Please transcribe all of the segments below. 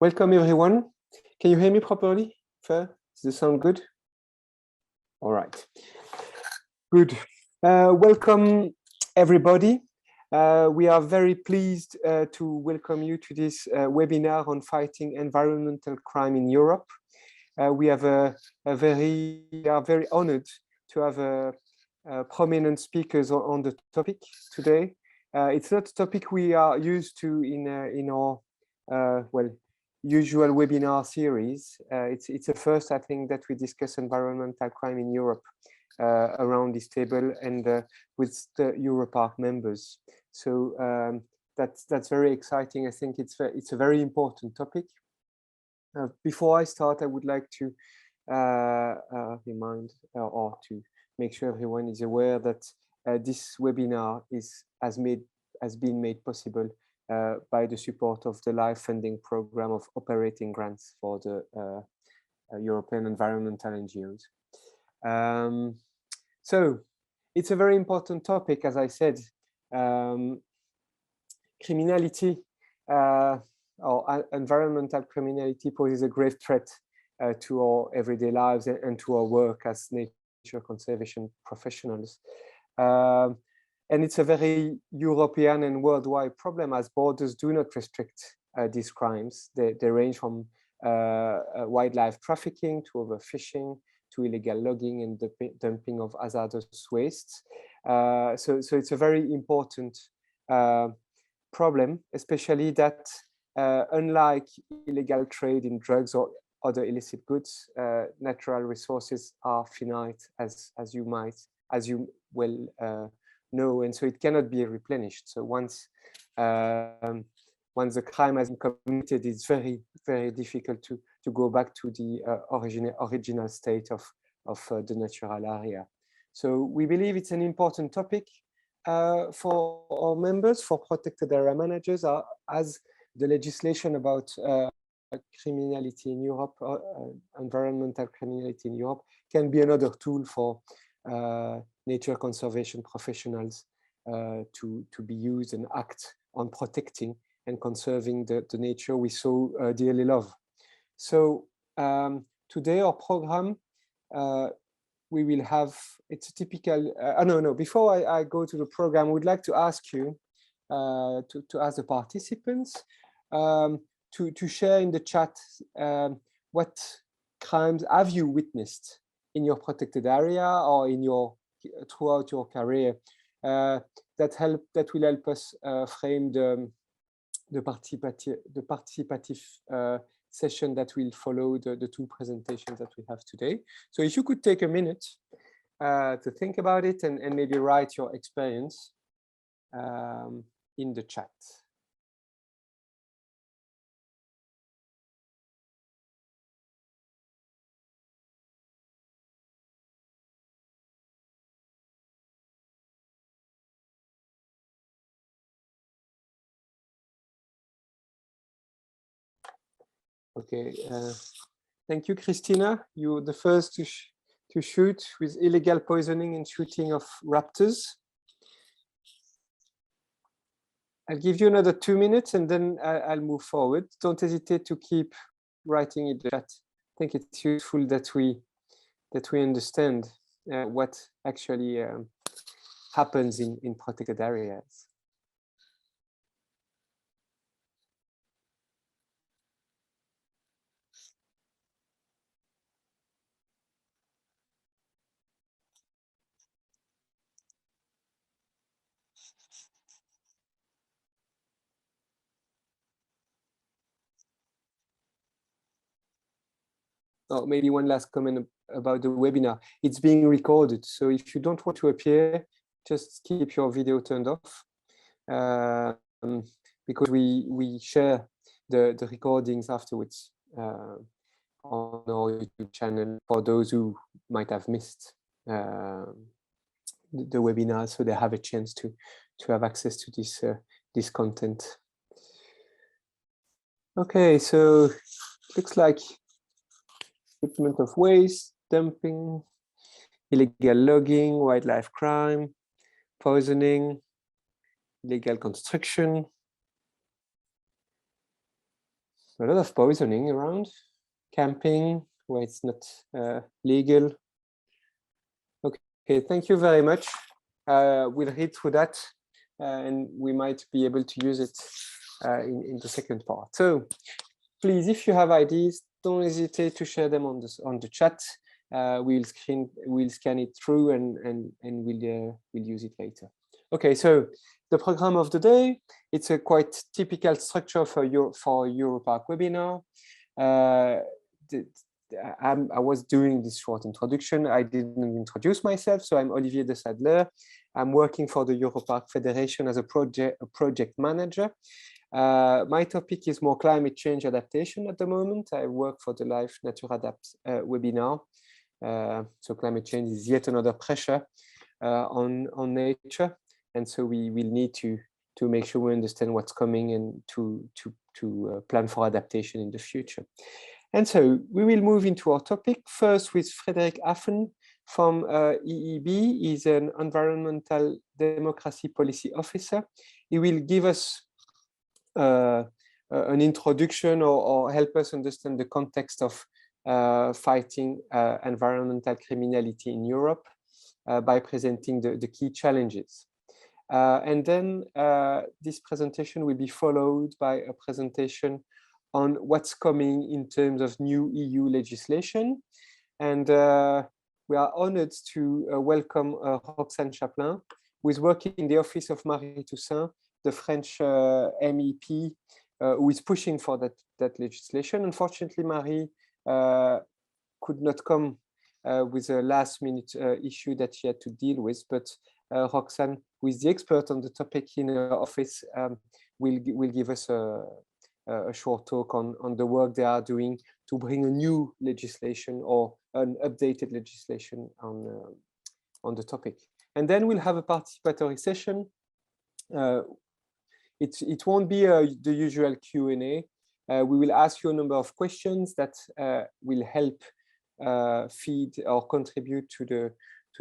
Welcome everyone. Can you hear me properly? Fair? Does this sound good? All right. Good. Welcome everybody. We are very pleased to welcome you to this webinar on fighting environmental crime in Europe. We are very honored to have prominent speakers on the topic today. It's not a topic we are used to in our usual webinar series. It's a first, I think, that we discuss environmental crime in Europe around this table and with the Europark members. So that's very exciting. I think it's a very important topic. Before I start, I would like to remind or to make sure everyone is aware that this webinar has been made possible by the support of the LIFE funding program of operating grants for the European environmental NGOs. So it's a very important topic, as I said. Criminality or environmental criminality poses a grave threat to our everyday lives and to our work as nature conservation professionals. And it's a very European and worldwide problem, as borders do not restrict these crimes. They range from wildlife trafficking to overfishing to illegal logging and the dumping of hazardous wastes. So it's a very important problem, especially that unlike illegal trade in drugs or other illicit goods, natural resources are finite, as you well know, and so it cannot be replenished. So once the crime has been committed, it's very, very difficult to go back to the original state of the natural area. So we believe it's an important topic for our members, for protected area managers, as the legislation about criminality in Europe, environmental criminality in Europe, can be another tool for nature conservation professionals to be used and act on protecting and conserving the nature we so dearly love. So today our program, we will have, it's a typical, before I go to the program, I would like to ask you, to ask the participants to share in the chat what crimes have you witnessed in your protected area or in throughout your career that will help us frame the participative session that will follow the two presentations that we have today. So if you could take a minute to think about it and maybe write your experience in the chat. Okay, thank you, Christina. You're the first to shoot with illegal poisoning and shooting of raptors. I'll give you another 2 minutes and then I'll move forward. Don't hesitate to keep writing in the chat. I think it's useful that we understand what actually happens in protected areas. Oh, maybe one last comment about the webinar. It's being recorded, so if you don't want to appear, just keep your video turned off, because we share the recordings afterwards on our YouTube channel for those who might have missed the webinar, so they have a chance to have access to this content. Okay, so looks like treatment of waste, dumping, illegal logging, wildlife crime, poisoning, illegal construction. a lot of poisoning around, camping where it's not legal. Okay, thank you very much. We'll read through that and we might be able to use it in the second part. So please, if you have ideas, don't hesitate to share them on the chat. We'll scan it through and we'll use it later. Okay, so the program of the day, it's a quite typical structure for Europark webinar. I was doing this short introduction. I didn't introduce myself, so I'm Olivier de Sadler. I'm working for the Europark Federation as a project manager. My topic is more climate change adaptation at the moment. I work for the Life Nature Adapt webinar. So climate change is yet another pressure on nature. And so we will need to make sure we understand what's coming and to plan for adaptation in the future. And so we will move into our topic first with Frederick Haffen from EEB. He's an environmental democracy policy officer. He will give us an introduction or help us understand the context of fighting environmental criminality in Europe by presenting the key challenges. And then this presentation will be followed by a presentation on what's coming in terms of new EU legislation. And we are honored to welcome Roxane Chaplin, who is working in the office of Marie Toussaint, the French MEP, who is pushing for that legislation. Unfortunately, Marie could not come with a last minute issue that she had to deal with, but Roxane, who is the expert on the topic in her office, will give us a short talk on the work they are doing to bring a new legislation or an updated legislation on the topic. And then we'll have a participatory session. It won't be the usual Q&A. We will ask you a number of questions that will help feed or contribute to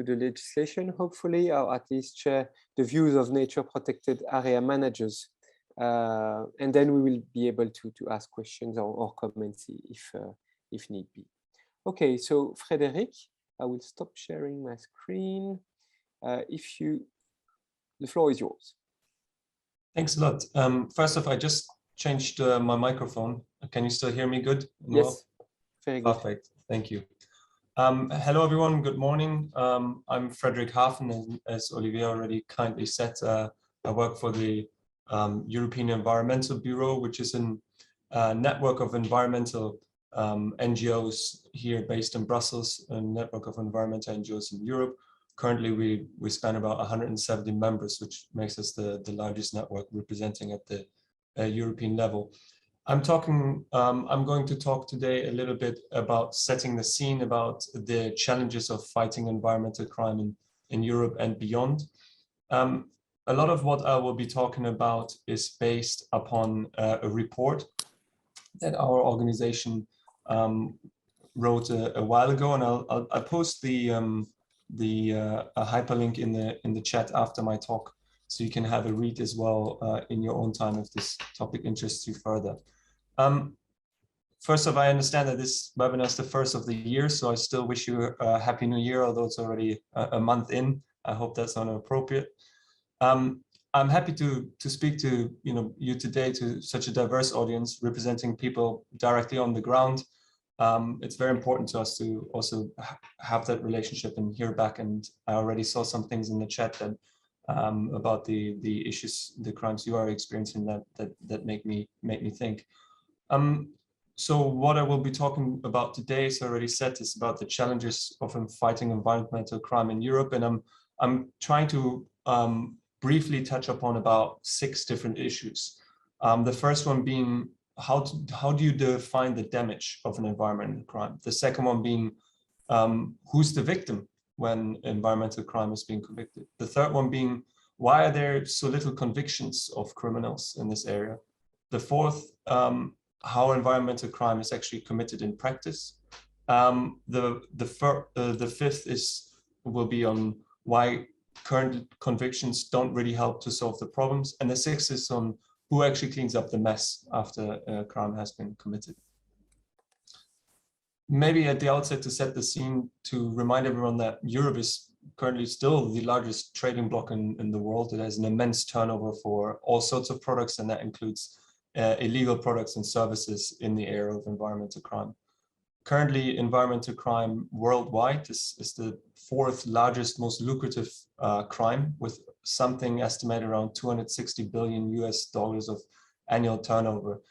the legislation, hopefully, or at least share the views of nature protected area managers. And then we will be able to ask questions or comments if need be. Okay, so Frederick, I will stop sharing my screen. The floor is yours. Thanks a lot. First off, I just changed my microphone. Can you still hear me good? Yes, very good. Perfect, thank you. Hello everyone, good morning. I'm Frederick Haffen, and as Olivier already kindly said, I work for the European Environmental Bureau, which is a network of environmental NGOs here based in Brussels, a network of environmental NGOs in Europe. Currently, we span about 170 members, which makes us the largest network representing at the European level. I'm going to talk today a little bit about setting the scene about the challenges of fighting environmental crime in Europe and beyond. A lot of what I will be talking about is based upon a report that our organization wrote a while ago, and I'll post a hyperlink in the chat after my talk, so you can have a read as well in your own time if this topic interests you further. First off, I understand that this webinar is the first of the year, so I still wish you a happy new year, although it's already a month in. I hope that's not inappropriate. I'm happy to speak to you today, to such a diverse audience representing people directly on the ground. It's very important to us to also have that relationship and hear back. And I already saw some things in the chat that about the issues, the crimes you are experiencing that make me think. So what I will be talking about today, as I already said, is about the challenges of fighting environmental crime in Europe, and I'm trying to briefly touch upon about 6 different issues. The first one being how do you define the damage of an environmental crime? The second one being who's the victim when environmental crime is being convicted? The third one being why are there so little convictions of criminals in this area? The fourth, how environmental crime is actually committed in practice. The fifth will be on why current convictions don't really help to solve the problems, and the sixth is on who actually cleans up the mess after a crime has been committed. Maybe at the outset, to set the scene, to remind everyone that Europe is currently still the largest trading bloc in the world. It has an immense turnover for all sorts of products, and that includes illegal products and services in the area of environmental crime. Currently, environmental crime worldwide is the fourth largest, most lucrative crime, with something estimated around $260 billion of annual turnover.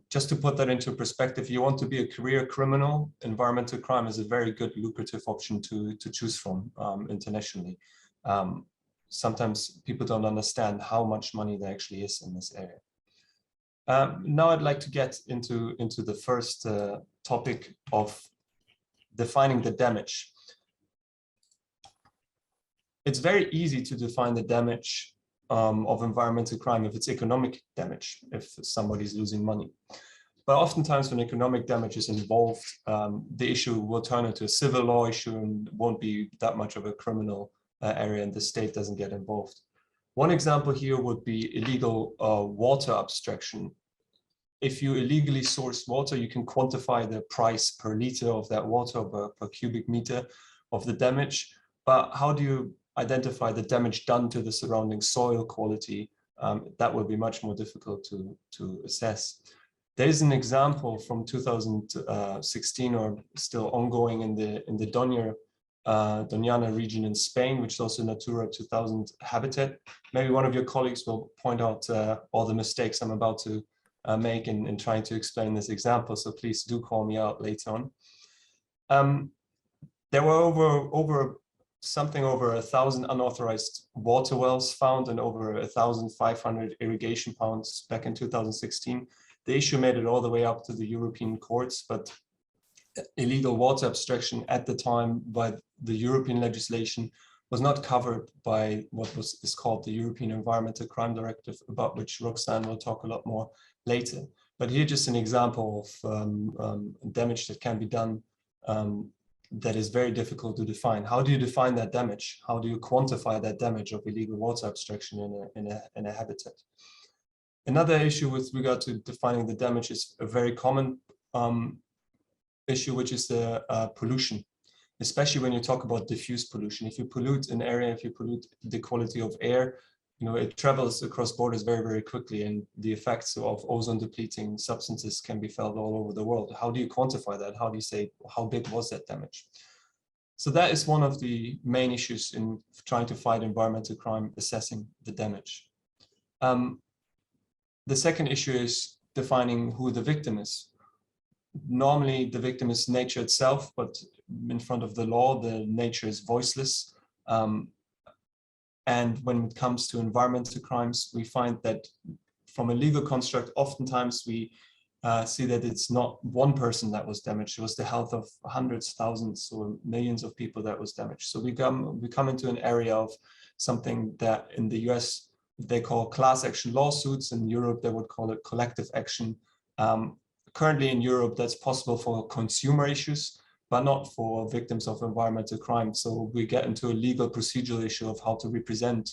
Just to put that into perspective, if you want to be a career criminal, environmental crime is a very good, lucrative option to choose from internationally. Sometimes people don't understand how much money there actually is in this area. Now I'd like to get into the first topic of defining the damage. It's very easy to define the damage of environmental crime if it's economic damage, if somebody's losing money. But oftentimes when economic damage is involved, the issue will turn into a civil law issue and won't be that much of a criminal area, and the state doesn't get involved. One example here would be illegal water abstraction. If you illegally source water, you can quantify the price per liter of that water, per cubic meter of the damage. But how do you identify the damage done to the surrounding soil quality? That will be much more difficult to assess. There is an example from 2016, or still ongoing, in the Doñana region in Spain, which is also Natura 2000 habitat. Maybe one of your colleagues will point out all the mistakes I'm about to make in trying to explain this example, so please do call me out later on. There were something over 1,000 unauthorized water wells found and over 1,500 irrigation ponds back in 2016. The issue made it all the way up to the European courts, but illegal water abstraction at the time by the European legislation was not covered by what is called the European Environmental Crime Directive, about which Roxanne will talk a lot more later. But here just an example of damage that can be done that is very difficult to define. How do you define that damage? How do you quantify that damage of illegal water abstraction in a habitat? Another issue with regard to defining the damage is a very common issue, which is the pollution, especially when you talk about diffuse pollution. If you pollute an area, if you pollute the quality of air, it travels across borders very, very quickly, and the effects of ozone depleting substances can be felt all over the world. How do you quantify that? How do you say, how big was that damage? So that is one of the main issues in trying to fight environmental crime, assessing the damage. The second issue is defining who the victim is. Normally, the victim is nature itself, but in front of the law, the nature is voiceless. And when it comes to environmental crimes, we find that from a legal construct, oftentimes we see that it's not one person that was damaged. It was the health of hundreds, thousands, or millions of people that was damaged. So we come into an area of something that in the US, they call class action lawsuits. In Europe, they would call it collective action. Currently in Europe, that's possible for consumer issues, but not for victims of environmental crime. So we get into a legal procedural issue of how to represent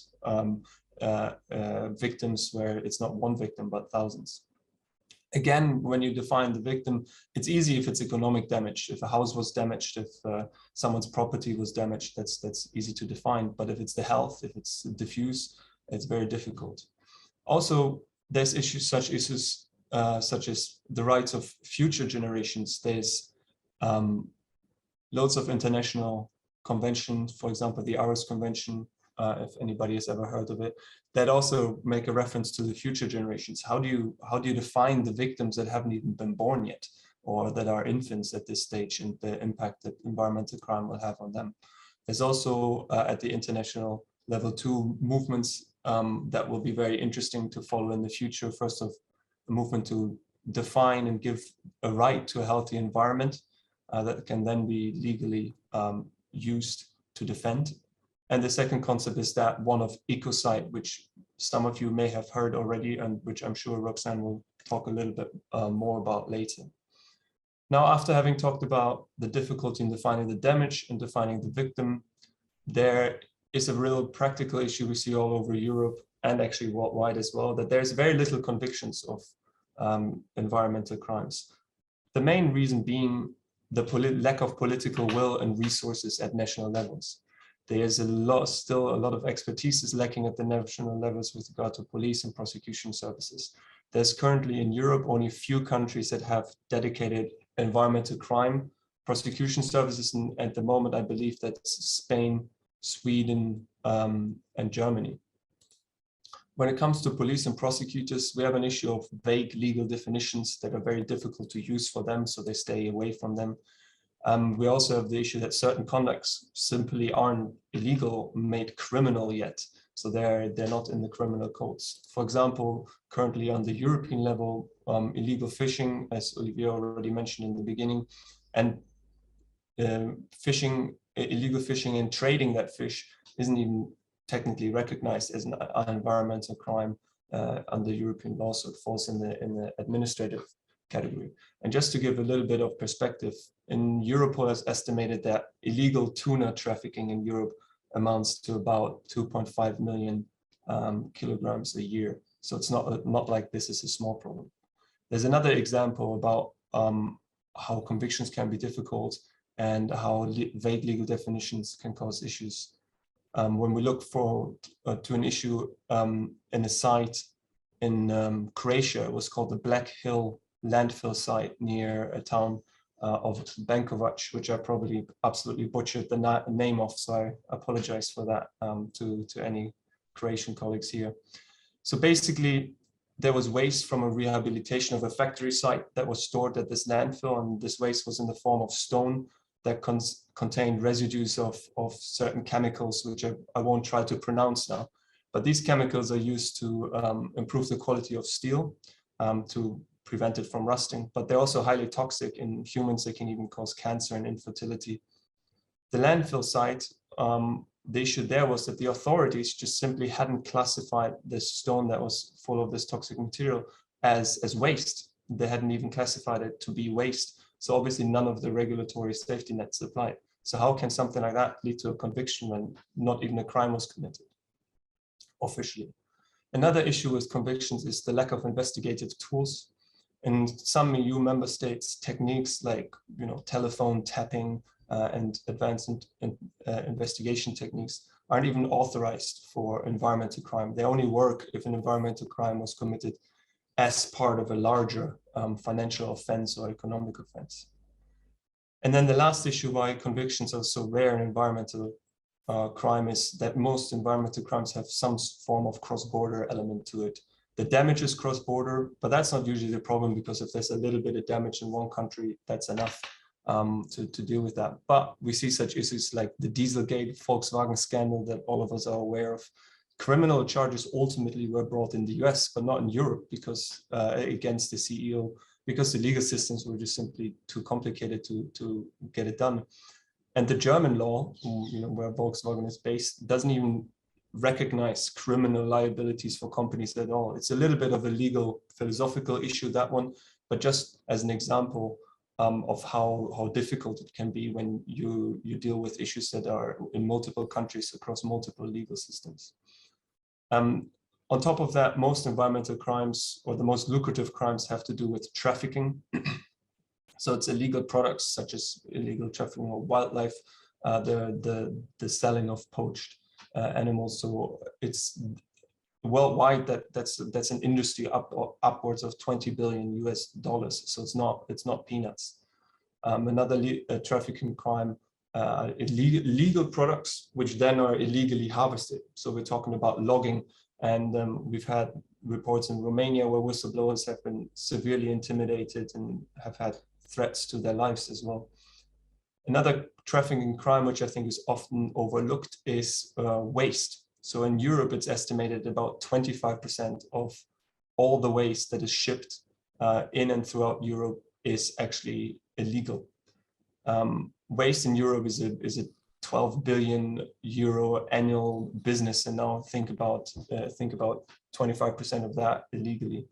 victims where it's not one victim, but thousands. Again, when you define the victim, it's easy if it's economic damage. If a house was damaged, if someone's property was damaged, that's easy to define. But if it's the health, if it's diffuse, it's very difficult. Also, there's issues such as the rights of future generations. There's loads of international conventions, for example, the Aarhus Convention, if anybody has ever heard of it, that also make a reference to the future generations. How do you define the victims that haven't even been born yet, or that are infants at this stage, and the impact that environmental crime will have on them? There's also at the international level 2 movements that will be very interesting to follow in the future. First of the movement to define and give a right to a healthy environment that can then be legally used to defend. And the second concept is that one of ecocide, which some of you may have heard already, and which I'm sure Roxanne will talk a little bit more about later. Now, after having talked about the difficulty in defining the damage and defining the victim, there is a real practical issue we see all over Europe and actually worldwide as well, that there's very little convictions of environmental crimes. The main reason being the lack of political will and resources at national levels. There's still a lot of expertise is lacking at the national levels with regard to police and prosecution services. There's currently in Europe only a few countries that have dedicated environmental crime prosecution services, and at the moment I believe that's Spain, Sweden, and Germany. When it comes to police and prosecutors, we have an issue of vague legal definitions that are very difficult to use for them, so they stay away from them. We also have the issue that certain conducts simply aren't illegal, made criminal yet. So they're not in the criminal codes. For example, currently on the European level, illegal fishing, as Olivier already mentioned in the beginning, and illegal fishing and trading that fish isn't even technically recognized as an environmental crime under European law, so it falls in the administrative category. And just to give a little bit of perspective, in Europol has estimated that illegal tuna trafficking in Europe amounts to about 2.5 million kilograms a year. So it's not like this is a small problem. There's another example about how convictions can be difficult and how vague legal definitions can cause issues. When we look to an issue in a site in Croatia, it was called the Black Hill landfill site near a town of Benkovac, which I probably absolutely butchered the name of, so I apologize for that to any Croatian colleagues here. So basically, there was waste from a rehabilitation of a factory site that was stored at this landfill, and this waste was in the form of stone that contained residues of certain chemicals, which I won't try to pronounce now. But these chemicals are used to improve the quality of steel, to prevent it from rusting, but they're also highly toxic in humans. They can even cause cancer and infertility. The landfill site, the issue there was that the authorities just simply hadn't classified this stone that was full of this toxic material as waste. They hadn't even classified it to be waste. So obviously none of the regulatory safety nets applied. So how can something like that lead to a conviction when not even a crime was committed officially? Another issue with convictions is the lack of investigative tools. In some EU member states, techniques like telephone tapping and advanced investigation techniques aren't even authorized for environmental crime. They only work if an environmental crime was committed as part of a larger financial offense or economic offense. And then the last issue why convictions are so rare in environmental crime is that most environmental crimes have some form of cross-border element to it. The damage is cross-border, but that's not usually the problem, because if there's a little bit of damage in one country, that's enough to deal with that. But we see such issues like the Dieselgate, Volkswagen scandal that all of us are aware of. Criminal charges ultimately were brought in the US, but not in Europe, because against the CEO, because the legal systems were just simply too complicated to get it done. And the German law, where Volkswagen is based, doesn't even recognize criminal liabilities for companies at all. It's a little bit of a legal philosophical issue, that one, but just as an example of how difficult it can be when you deal with issues that are in multiple countries across multiple legal systems. On top of that, most environmental crimes, or the most lucrative crimes, have to do with trafficking. So it's illegal products such as illegal trafficking of wildlife, the selling of poached animals. So it's worldwide that's an industry upwards of $20 billion US. So it's not peanuts. Another trafficking crime, illegal products which then are illegally harvested. So we're talking about logging, and we've had reports in Romania where whistleblowers have been severely intimidated and have had threats to their lives as well. Another trafficking crime, which I think is often overlooked, is waste. So in Europe, it's estimated about 25% of all the waste that is shipped in and throughout Europe is actually illegal. Waste in Europe is a 12 billion euro annual business, and now think about 25% of that illegally.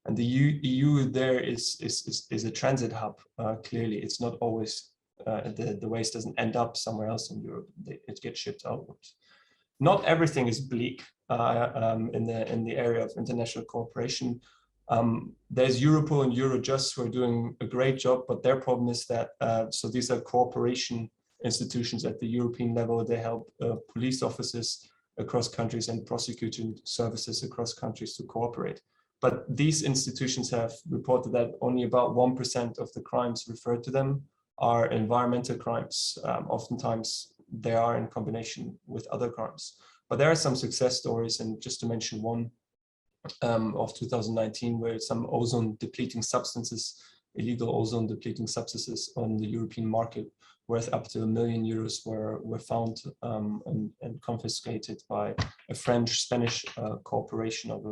And the EU there is a transit hub. Clearly, it's not always the waste doesn't end up somewhere else in Europe. It gets shipped outwards. Not everything is bleak. in the area of international cooperation. There's Europol and Eurojust who are doing a great job, but their problem is that, so these are cooperation institutions at the European level. They help police officers across countries and prosecuting services across countries to cooperate. But these institutions have reported that only about 1% of the crimes referred to them are environmental crimes. Oftentimes they are in combination with other crimes. But there are some success stories, and just to mention one of 2019, where some ozone depleting substances, illegal ozone depleting substances on the European market worth up to €1 million were found and confiscated by a French-Spanish cooperation of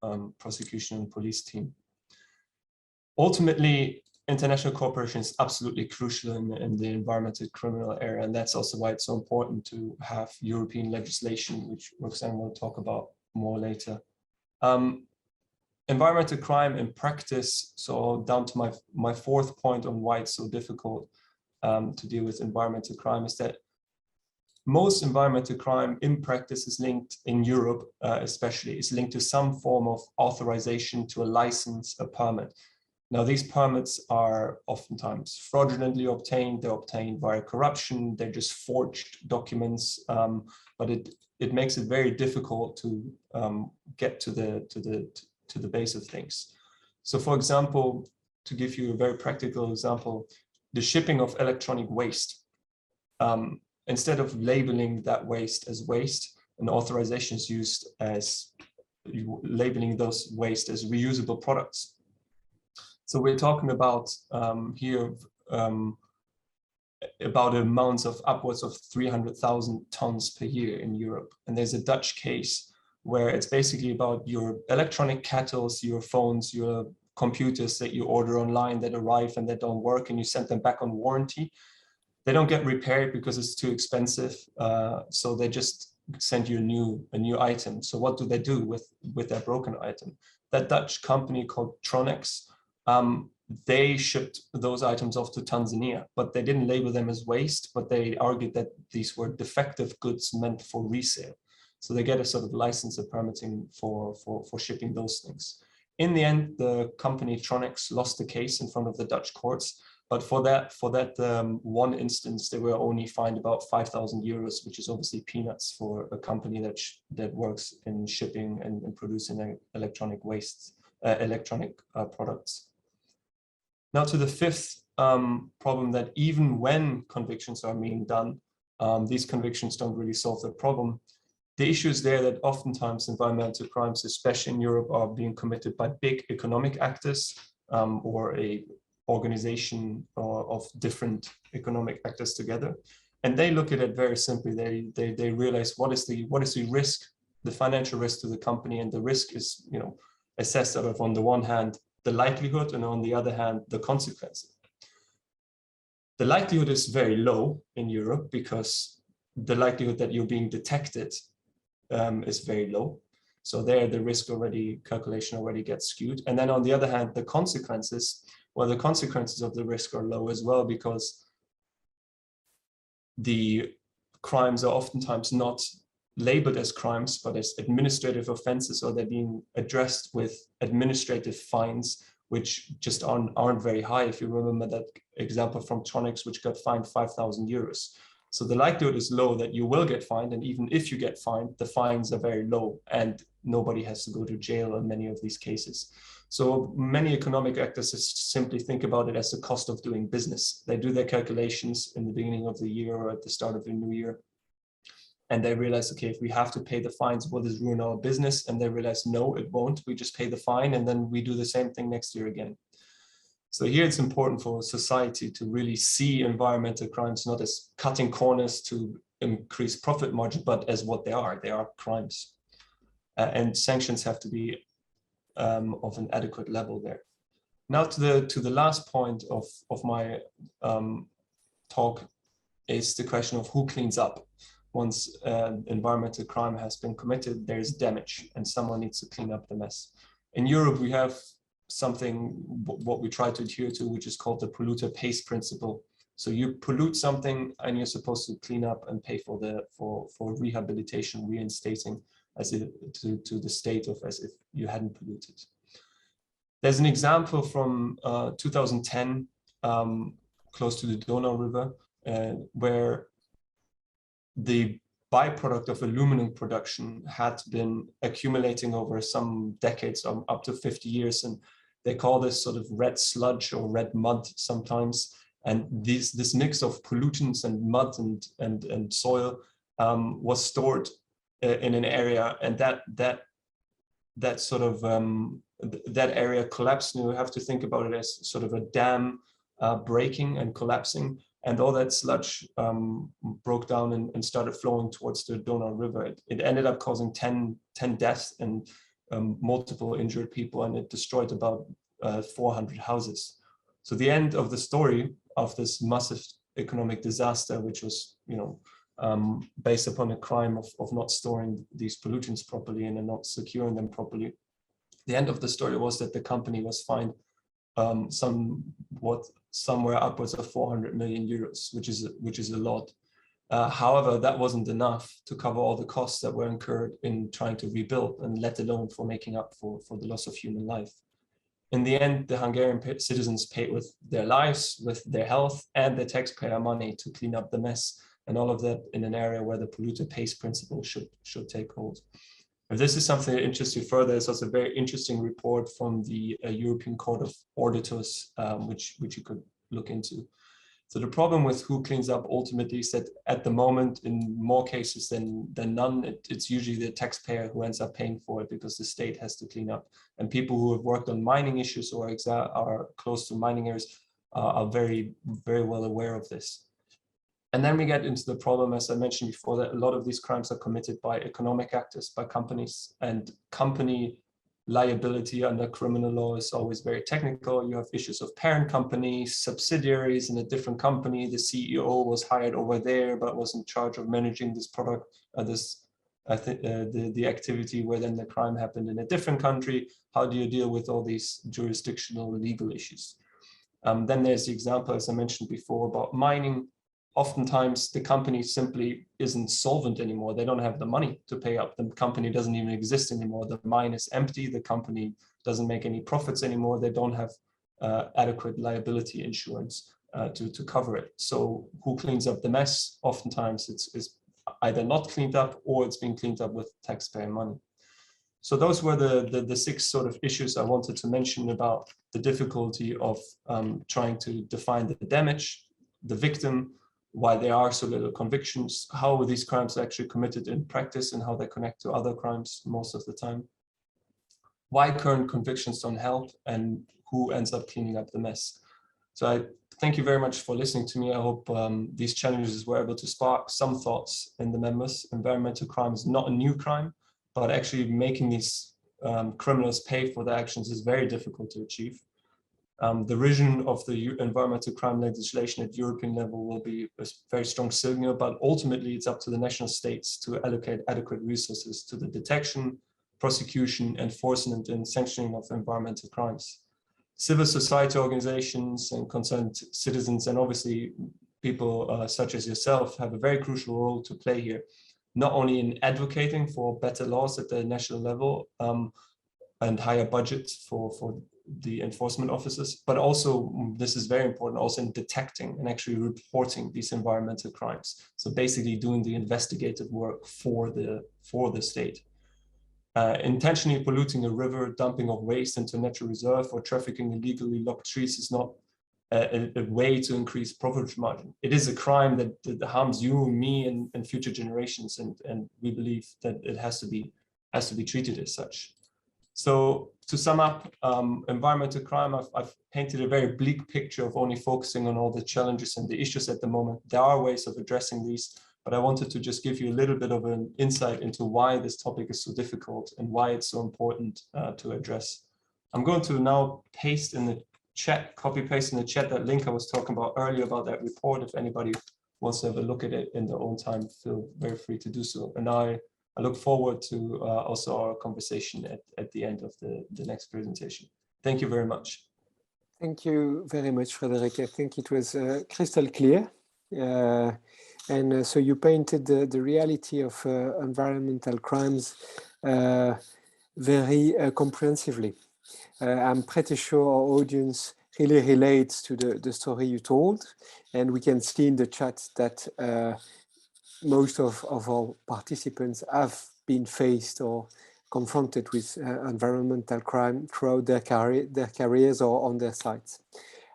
a prosecution and police team. Ultimately, international cooperation is absolutely crucial in the environmental criminal area, and that's also why it's so important to have European legislation, which Roxanne will talk about more later. Environmental crime in practice, so down to my fourth point on why it's so difficult to deal with environmental crime, is that most environmental crime in practice is linked, in Europe especially, is linked to some form of authorization, to a license, a permit. Now, these permits are oftentimes fraudulently obtained. They're obtained via corruption. They're just forged documents, but it makes it very difficult to get to the base of things. So, for example, to give you a very practical example, the shipping of electronic waste. Instead of labeling that waste as waste, an authorization is used as labeling those waste as reusable products. So we're talking about here about amounts of upwards of 300,000 tons per year in Europe. And there's a Dutch case where it's basically about your electronic kettles, your phones, your computers that you order online that arrive and that don't work, and you send them back on warranty. They don't get repaired because it's too expensive. So they just send you a new item. So what do they do with that broken item? That Dutch company called Tronex, they shipped those items off to Tanzania, but they didn't label them as waste, but they argued that these were defective goods meant for resale. So they get a sort of license of permitting for shipping those things. In the end, the company Tronex lost the case in front of the Dutch courts, but for that one instance, they were only fined about €5,000, which is obviously peanuts for a company that works in shipping and producing electronic wastes, electronic products. Now to the fifth problem, that even when convictions are being done, these convictions don't really solve the problem. The issue is there that oftentimes environmental crimes, especially in Europe, are being committed by big economic actors or a organization of different economic actors together. And they look at it very simply. They realize what is the risk, the financial risk to the company, and the risk is, assessed out of, on the one hand, the likelihood, and on the other hand, the consequences. The likelihood is very low in Europe because the likelihood that you're being detected is very low. So there, the risk calculation already gets skewed. And then on the other hand, the consequences, well, the consequences of the risk are low as well, because the crimes are oftentimes not labeled as crimes, but as administrative offenses, or they're being addressed with administrative fines, which just aren't very high. If you remember that example from Tronex, which got fined €5,000. So the likelihood is low that you will get fined, and even if you get fined, the fines are very low, and nobody has to go to jail in many of these cases. So many economic actors simply think about it as the cost of doing business. They do their calculations in the beginning of the year or at the start of the new year, and they realize, okay, if we have to pay the fines, will this ruin our business? And they realize, no, it won't. We just pay the fine, and then we do the same thing next year again. So here it's important for society to really see environmental crimes not as cutting corners to increase profit margin, but as what they are. They are crimes. And sanctions have to be of an adequate level there. Now to the last point of my talk is the question of who cleans up. Once environmental crime has been committed, there's damage, and someone needs to clean up the mess. In Europe, we have something, what we try to adhere to, which is called the polluter pays principle. So you pollute something, and you're supposed to clean up and pay for rehabilitation, reinstating as if to the state of as if you hadn't polluted. There's an example from 2010, close to the Donau River, where the byproduct of aluminum production had been accumulating over some decades, up to 50 years. And they call this sort of red sludge or red mud sometimes. And this mix of pollutants and mud and soil was stored in an area, and that sort of that area collapsed. And you have to think about it as sort of a dam breaking and collapsing. And all that sludge broke down and started flowing towards the Donau River. It ended up causing 10 deaths and multiple injured people, and it destroyed about 400 houses. So the end of the story of this massive economic disaster, which was, based upon a crime of not storing these pollutants properly and not securing them properly. The end of the story was that the company was fined somewhere upwards of 400 million euros, which is a lot. However, that wasn't enough to cover all the costs that were incurred in trying to rebuild, and let alone for making up for the loss of human life. In the end, the Hungarian citizens paid with their lives, with their health, and their taxpayer money to clean up the mess, and all of that in an area where the polluter pays principle should take hold. If this is something that interests you further, there's also a very interesting report from the European Court of Auditors, which you could look into. So the problem with who cleans up ultimately is that at the moment, in more cases than none, it's usually the taxpayer who ends up paying for it, because the state has to clean up. And people who have worked on mining issues or are close to mining areas are very, very well aware of this. And then we get into the problem, as I mentioned before, that a lot of these crimes are committed by economic actors, by companies, and company liability under criminal law is always very technical. You have issues of parent companies, subsidiaries in a different company. The CEO was hired over there, but was in charge of managing this product, the activity where then the crime happened in a different country. How do you deal with all these jurisdictional legal issues? Then there's the example, as I mentioned before, about mining. Oftentimes the company simply isn't solvent anymore. They don't have the money to pay up. The company doesn't even exist anymore. The mine is empty. The company doesn't make any profits anymore. They don't have adequate liability insurance to cover it. So who cleans up the mess? Oftentimes it's either not cleaned up, or it's being cleaned up with taxpayer money. So those were the 6 sort of issues I wanted to mention about the difficulty of trying to define the damage, the victim, why there are so little convictions, how these crimes are actually committed in practice, and how they connect to other crimes most of the time, why current convictions don't help, and who ends up cleaning up the mess. So I thank you very much for listening to me. I hope these challenges were able to spark some thoughts in the members. Environmental crime is not a new crime, but actually making these criminals pay for their actions is very difficult to achieve. The revision of the environmental crime legislation at European level will be a very strong signal, but ultimately it's up to the national states to allocate adequate resources to the detection, prosecution, enforcement, and sanctioning of environmental crimes. Civil society organizations and concerned citizens, and obviously people such as yourself, have a very crucial role to play here, not only in advocating for better laws at the national level and higher budgets for the enforcement officers, but also, this is very important, also in detecting and actually reporting these environmental crimes. So basically doing the investigative work for the state. Intentionally polluting a river, dumping of waste into a natural reserve, or trafficking illegally logged trees is not a way to increase profit margin. It is a crime that harms you, me, and future generations, and we believe that it has to be treated as such. So to sum up, environmental crime, I've painted a very bleak picture of only focusing on all the challenges and the issues at the moment. There are ways of addressing these, but I wanted to just give you a little bit of an insight into why this topic is so difficult and why it's so important to address. I'm going to now paste in the chat, copy paste in the chat, that link I was talking about earlier about that report. If anybody wants to have a look at it in their own time, feel very free to do so. And I look forward to also our conversation at the end of the next presentation. Thank you very much. Thank you very much, Frederick. I think it was crystal clear. So you painted the reality of environmental crimes very comprehensively. I'm pretty sure our audience really relates to the story you told, and we can see in the chat that most of our participants have been faced or confronted with environmental crime throughout their careers or on their sites.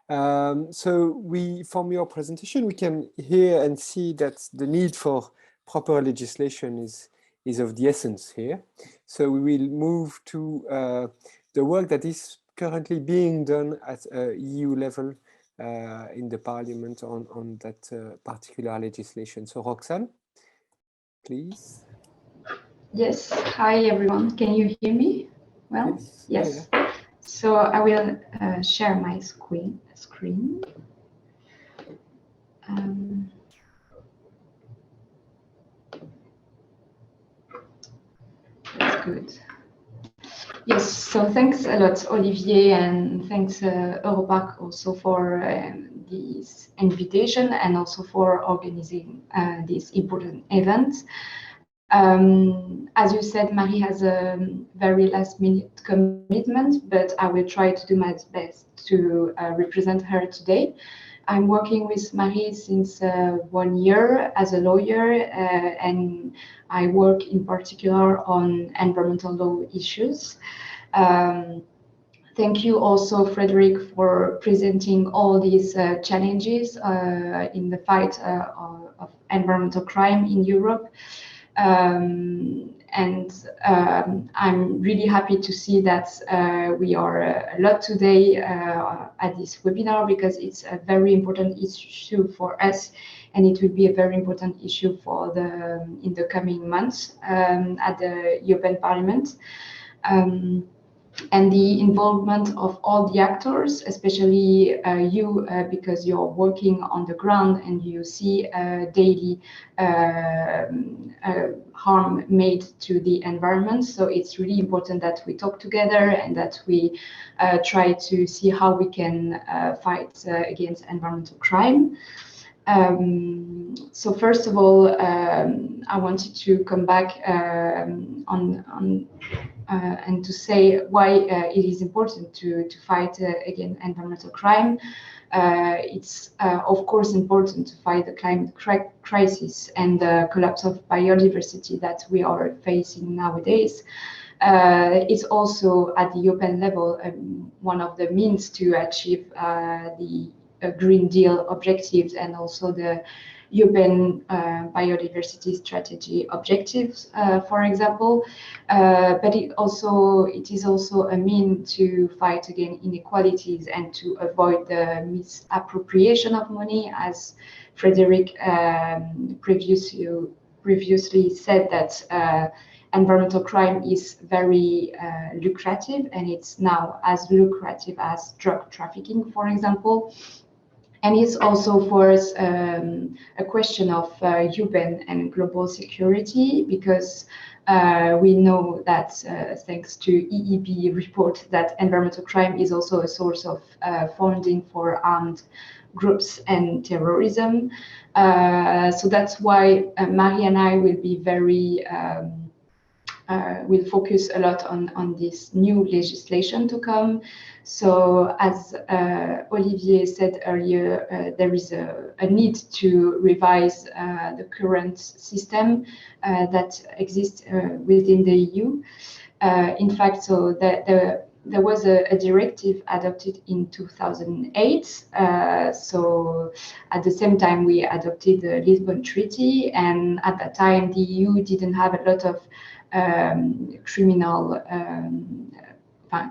So from your presentation, we can hear and see that the need for proper legislation is of the essence here. So we will move to the work that is currently being done at EU level in the Parliament on that particular legislation. So Roxane, please. Yes, hi everyone. Can you hear me? Well, yes. Yeah. So I will share my screen. That's good. Yes, so thanks a lot, Olivier, and thanks Europarc also for this invitation and also for organizing this important event. As you said, Marie has a very last-minute commitment, but I will try to do my best to represent her today. I'm working with Marie since 1 year as a lawyer, and I work in particular on environmental law issues. Thank you also, Frederic, for presenting all these challenges in the fight of environmental crime in Europe. I'm really happy to see that we are a lot today at this webinar, because it's a very important issue for us, and it will be a very important issue for in the coming months at the European Parliament. And the involvement of all the actors, especially you, because you're working on the ground and you see daily harm made to the environment. So it's really important that we talk together and that we try to see how we can fight against environmental crime. So first of all, I wanted to come back and to say why it is important to fight against environmental crime. It's of course important to fight the climate crisis and the collapse of biodiversity that we are facing nowadays. It's also at the European level one of the means to achieve the Green Deal objectives and also the European biodiversity strategy objectives, for example, but it is also a means to fight against inequalities and to avoid the misappropriation of money, as Frederic previously said, that environmental crime is very lucrative, and it's now as lucrative as drug trafficking, for example. And it's also for us a question of European and global security, because we know that thanks to EEB report that environmental crime is also a source of funding for armed groups and terrorism. So that's why Marie and I will be very will focus a lot on this new legislation to come. So as Olivier said earlier, there is a need to revise the current system that exists within the EU. In fact, so there was a directive adopted in 2008. So at the same time, we adopted the Lisbon Treaty, and at that time, the EU didn't have a lot of criminal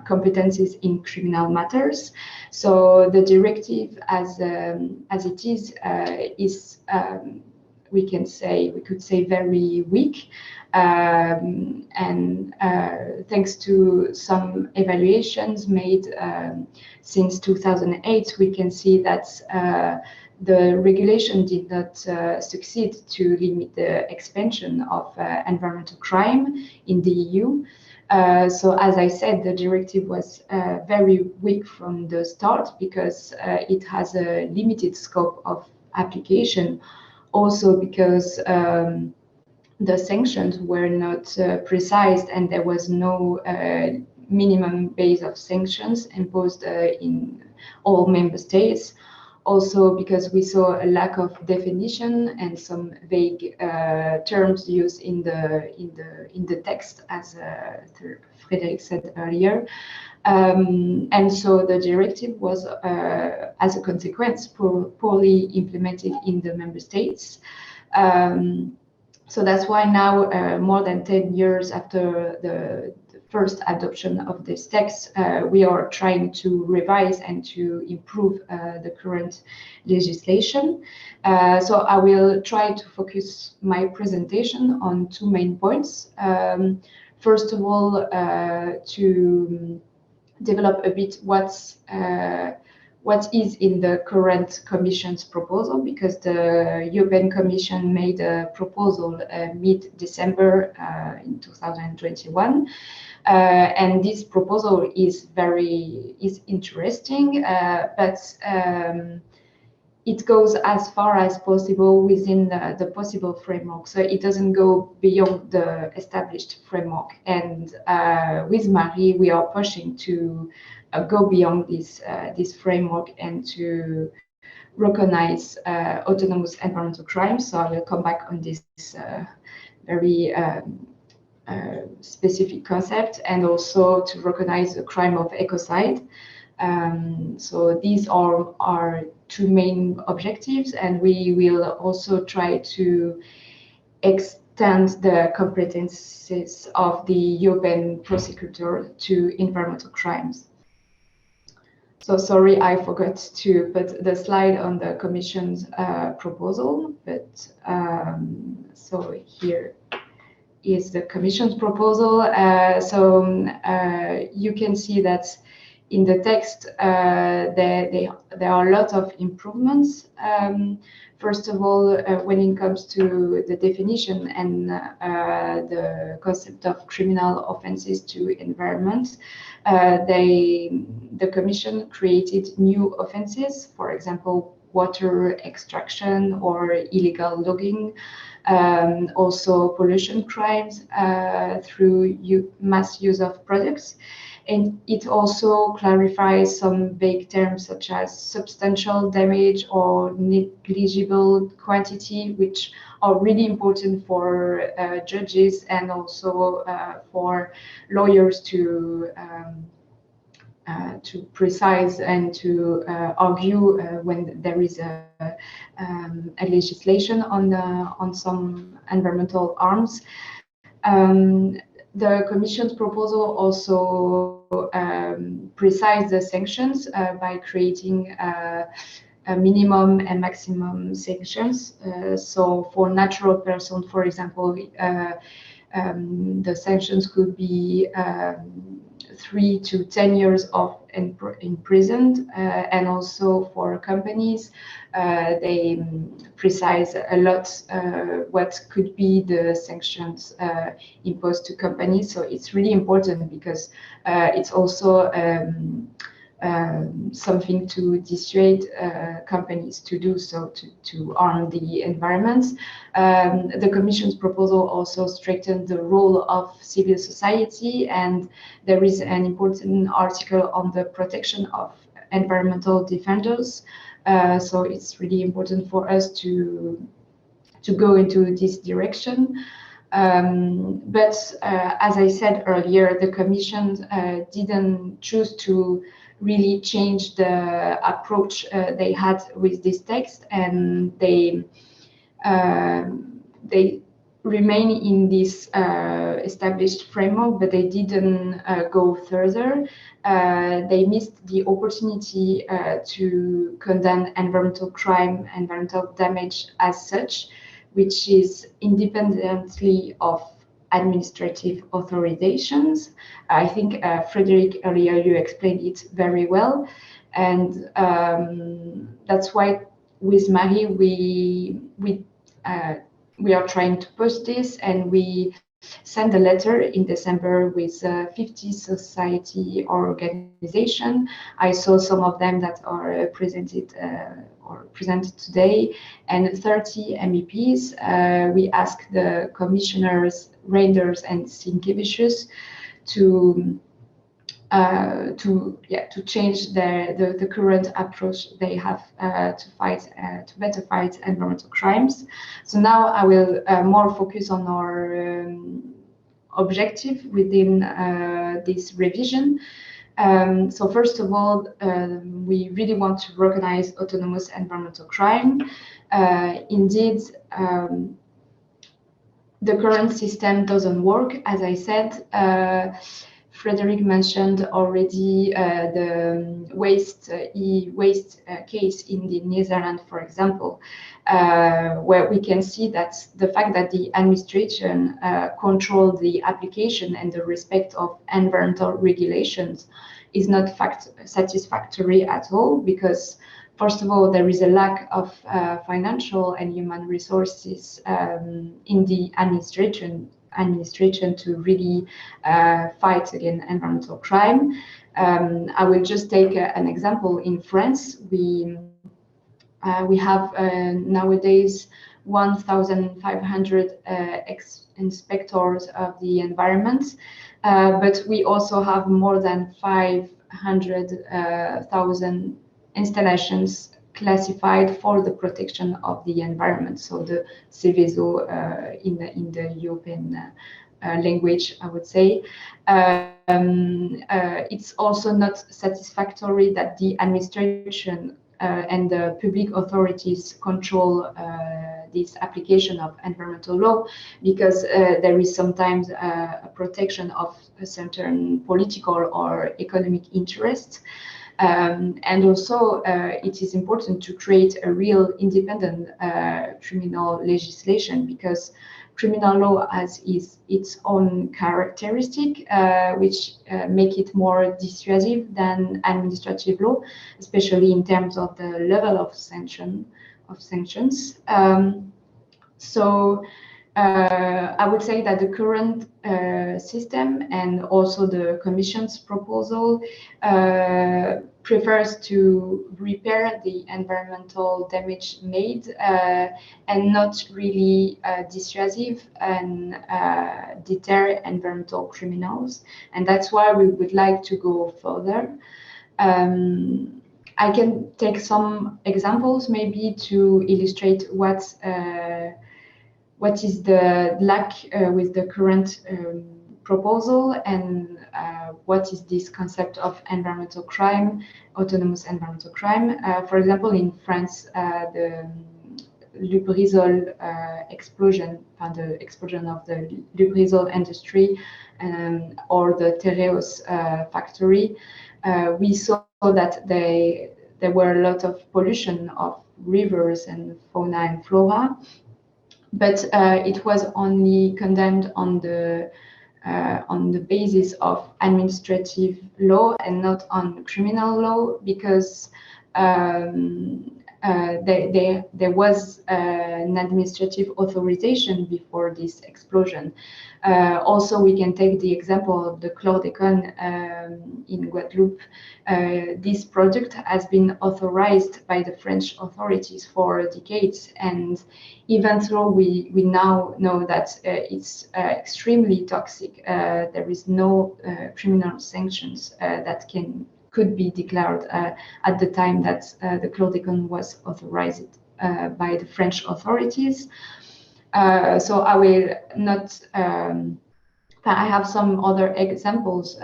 competencies in criminal matters. So the directive, as it is we could say very weak, and thanks to some evaluations made since 2008, we can see that the regulation did not succeed to limit the expansion of environmental crime in the EU. So as I said, the directive was very weak from the start, because it has a limited scope of application, also because the sanctions were not precise, and there was no minimum base of sanctions imposed in all member states. Also, because we saw a lack of definition and some vague terms used in the text, as Frédéric said earlier. And so the directive was, as a consequence, poorly implemented in the member states. So that's why now, more than 10 years after the first adoption of this text, we are trying to revise and to improve the current legislation. So I will try to focus my presentation on two main points. First of all, to develop a bit what is in the current Commission's proposal, because the European Commission made a proposal mid-December in 2021. And this proposal is interesting, but it goes as far as possible within the possible framework. So it doesn't go beyond the established framework. And with Marie, we are pushing to go beyond this framework and to recognize autonomous environmental crimes. So I will come back on this very specific concept, and also to recognize the crime of ecocide. So these are our two main objectives, and we will also try to extend the competences of the European prosecutor to environmental crimes. So sorry, I forgot to put the slide on the Commission's proposal, but so here is the Commission's proposal. You can see that in the text, there are a lot of improvements. First of all, when it comes to the definition and the concept of criminal offenses to environment, the Commission created new offenses, for example, water extraction or illegal logging, also pollution crimes through mass use of products. And it also clarifies some vague terms such as substantial damage or negligible quantity, which are really important for judges and also for lawyers to precise and to argue when there is a legislation on some environmental harms. The Commission's proposal also precise the sanctions by creating a minimum and maximum sanctions. So for natural person, for example, the sanctions could be 3 to 10 years of imprisoned, and also for companies, they precise a lot what could be the sanctions imposed to companies. So it's really important because it's also something to dissuade companies to do so, to harm the environment. The Commission's proposal also strengthened the role of civil society, and there is an important article on the protection of environmental defenders. So it's really important for us to go into this direction. But as I said earlier, the Commission didn't choose to really change the approach they had with this text, and they remain in this established framework, but they didn't go further. They missed the opportunity to condemn environmental crime, environmental damage as such, which is independently of administrative authorizations. I think Frédéric, earlier you explained it very well, and that's why with Marie we are trying to push this, and we sent a letter in December with 50 society organization. I saw some of them that are presented today, and 30 MEPs. We asked the commissioners Reinders and Sinkevicius to change the current approach they have to better fight environmental crimes. So now I will more focus on our objective within this revision. So first of all, we really want to recognize autonomous environmental crime. Indeed, the current system doesn't work. As I said, Frederick mentioned already the e-waste case in the Netherlands, for example, where we can see that the fact that the administration controls the application and the respect of environmental regulations is not satisfactory at all, because first of all, there is a lack of financial and human resources in the administration to really fight against environmental crime. I will just take an example. In France, we have nowadays 1,500 inspectors of the environment, but we also have more than 500,000 installations classified for the protection of the environment. So the Seveso in the European language, I would say. It's also not satisfactory that the administration and the public authorities control this application of environmental law, because there is sometimes a protection of a certain political or economic interest. And also, it is important to create a real independent criminal legislation, because criminal law has its own characteristic, which make it more dissuasive than administrative law, especially in terms of the level of sanctions. I would say that the current system and also the Commission's proposal prefers to repair the environmental damage made and not really dissuasive and deter environmental criminals. And that's why we would like to go further. I can take some examples maybe to illustrate what is the lack with the current proposal, and what is this concept of environmental crime, autonomous environmental crime. For example, in France, the Lubrizol explosion of the Lubrizol industry or the Tereos factory, we saw that there were a lot of pollution of rivers and fauna and flora, but it was only condemned on the basis of administrative law and not on criminal law, because there was an administrative authorization before this explosion. Also, we can take the example of the chlordécone in Guadeloupe. This product has been authorized by the French authorities for decades, and even though we now know that it's extremely toxic, there is no criminal sanctions that could be declared at the time that the chlordécone was authorized by the French authorities. So I will not. I have some other examples.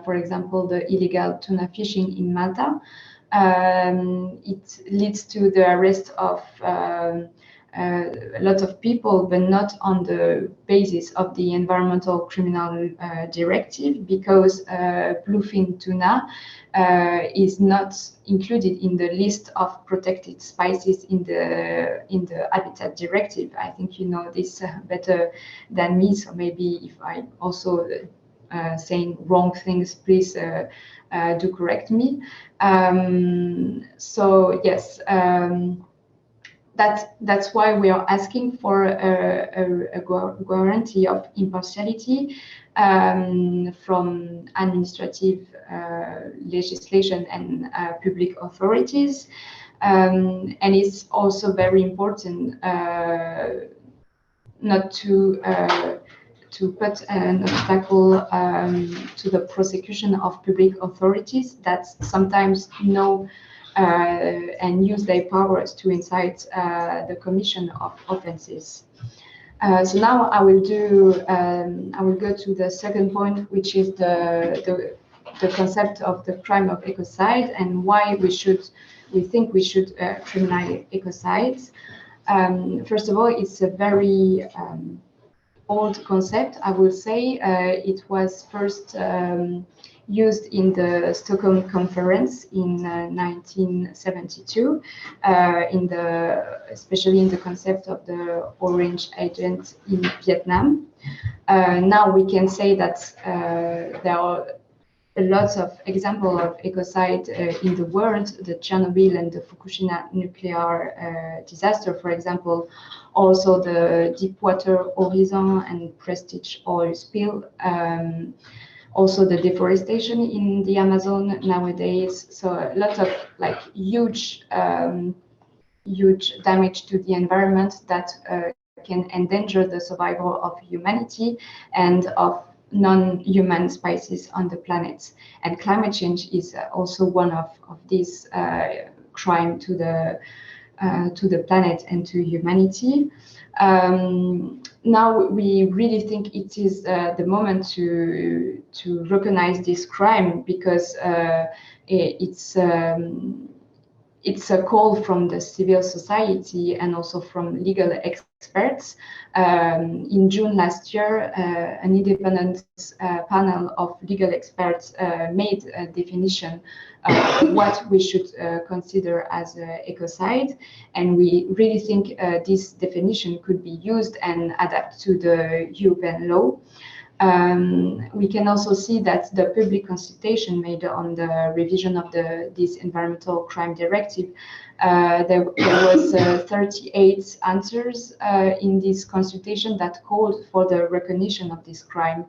For example, the illegal tuna fishing in Malta. It leads to the arrest of a lot of people, but not on the basis of the environmental criminal directive, because bluefin tuna is not included in the list of protected species in the Habitat Directive. I think you know this better than me, so maybe if I'm also saying wrong things, please do correct me. So yes. that's why we are asking for a guarantee of impartiality from administrative legislation and public authorities. And it's also very important not to put an obstacle to the prosecution of public authorities that sometimes know and use their powers to incite the commission of offenses. So now I will go to the second point, which is the concept of the crime of ecocide and why we think we should criminalize ecocides. First of all, it's a very old concept, I would say. It was first used in the Stockholm Conference in 1972, especially in the concept of the Orange Agent in Vietnam. Now we can say that there are a lot of examples of ecocide in the world, the Chernobyl and the Fukushima nuclear disaster, for example, also the Deepwater Horizon and Prestige oil spill, also the deforestation in the Amazon nowadays. So a lot of like huge damage to the environment that can endanger the survival of humanity and of non-human species on the planet. And climate change is also one of these crime to the planet and to humanity. Now we really think it is the moment to recognize this crime, because it's a call from the civil society and also from legal experts. In June last year, an independent panel of legal experts made a definition of what we should consider as ecocide. And we really think this definition could be used and adapted to the European law. We can also see that the public consultation made on the revision of this environmental crime directive, there was 38 answers in this consultation that called for the recognition of this crime.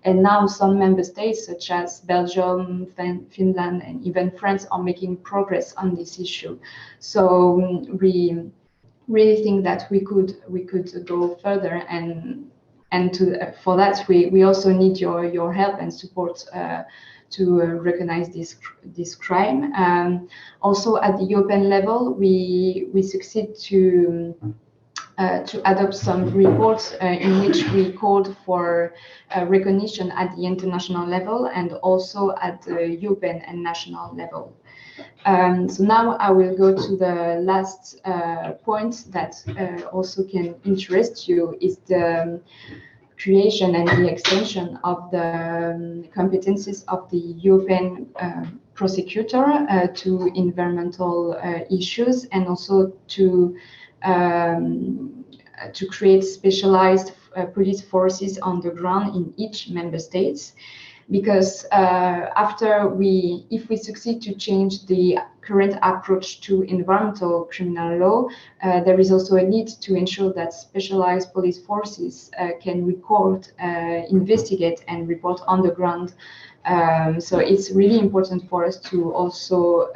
And now some member states, such as Belgium, Finland, and even France, are making progress on this issue. So we really think that we could go further, and for that we also need your help and support to recognize this crime. Also at the European level, we succeed to adopt some reports in which we called for recognition at the international level and also at the European and national level. So now I will go to the last point that also can interest you, is the creation and the extension of the competencies of the European prosecutor to environmental issues, and also to create specialized police forces on the ground in each member state. Because if we succeed to change the current approach to environmental criminal law, there is also a need to ensure that specialized police forces can record, investigate, and report on the ground. So it's really important for us to also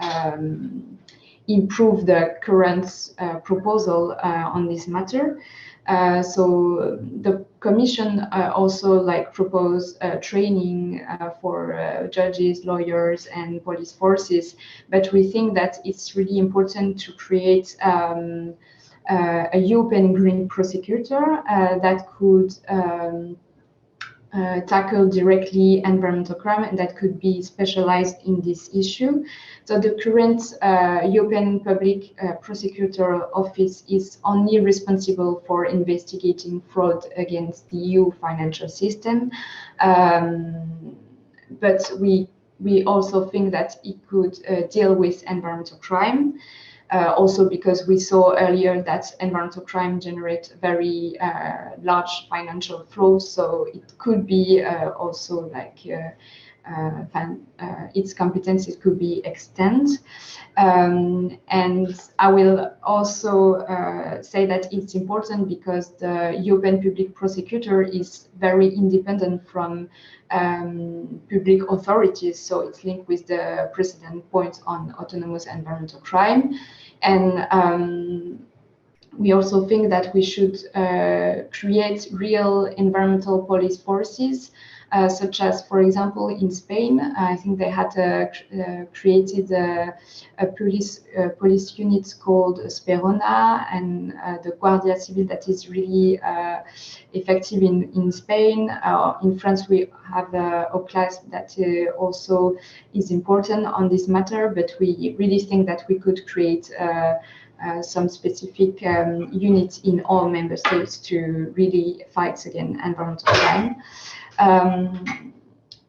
improve the current proposal on this matter. So the Commission also propose training for judges, lawyers, and police forces, but we think that it's really important to create a European green prosecutor that could tackle directly environmental crime and that could be specialized in this issue. So the current European Public Prosecutor Office is only responsible for investigating fraud against the EU financial system. But we also think that it could deal with environmental crime. Also because we saw earlier that environmental crime generates very large financial flows, so it could be also its competencies could be extended. And I will also say that it's important because the European Public Prosecutor is very independent from public authorities, so it's linked with the precedent point on autonomous environmental crime. And we also think that we should create real environmental police forces, such as, for example, in Spain, I think they had created a police unit called Esperona, and the Guardia Civil that is really effective in Spain. In France, we have a class that also is important on this matter, but we really think that we could create some specific units in all member states to really fight against environmental crime.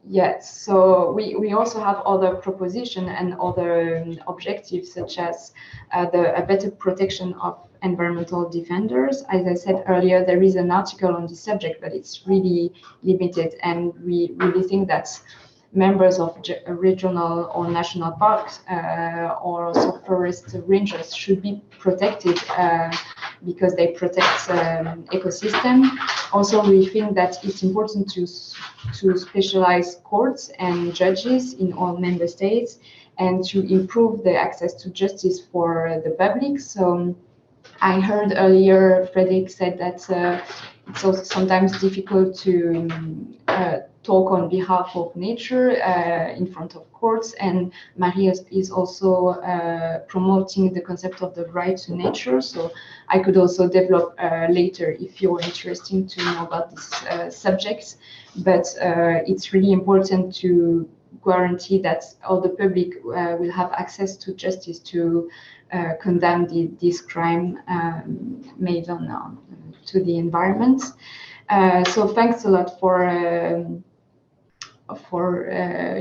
Yes, so we also have other propositions and other objectives, such as a better protection of environmental defenders. As I said earlier, there is an article on this subject, but it's really limited, and we really think that members of regional or national parks or also forest rangers should be protected because they protect ecosystem. Also, we think that it's important to specialize courts and judges in all member states and to improve the access to justice for the public. So I heard earlier Frederick said that it's also sometimes difficult to talk on behalf of nature in front of courts, and Marie is also promoting the concept of the right to nature. So I could also develop later if you're interested to know about this subject. But it's really important to guarantee that all the public will have access to justice to condemn this crime made on to the environment. So thanks a lot for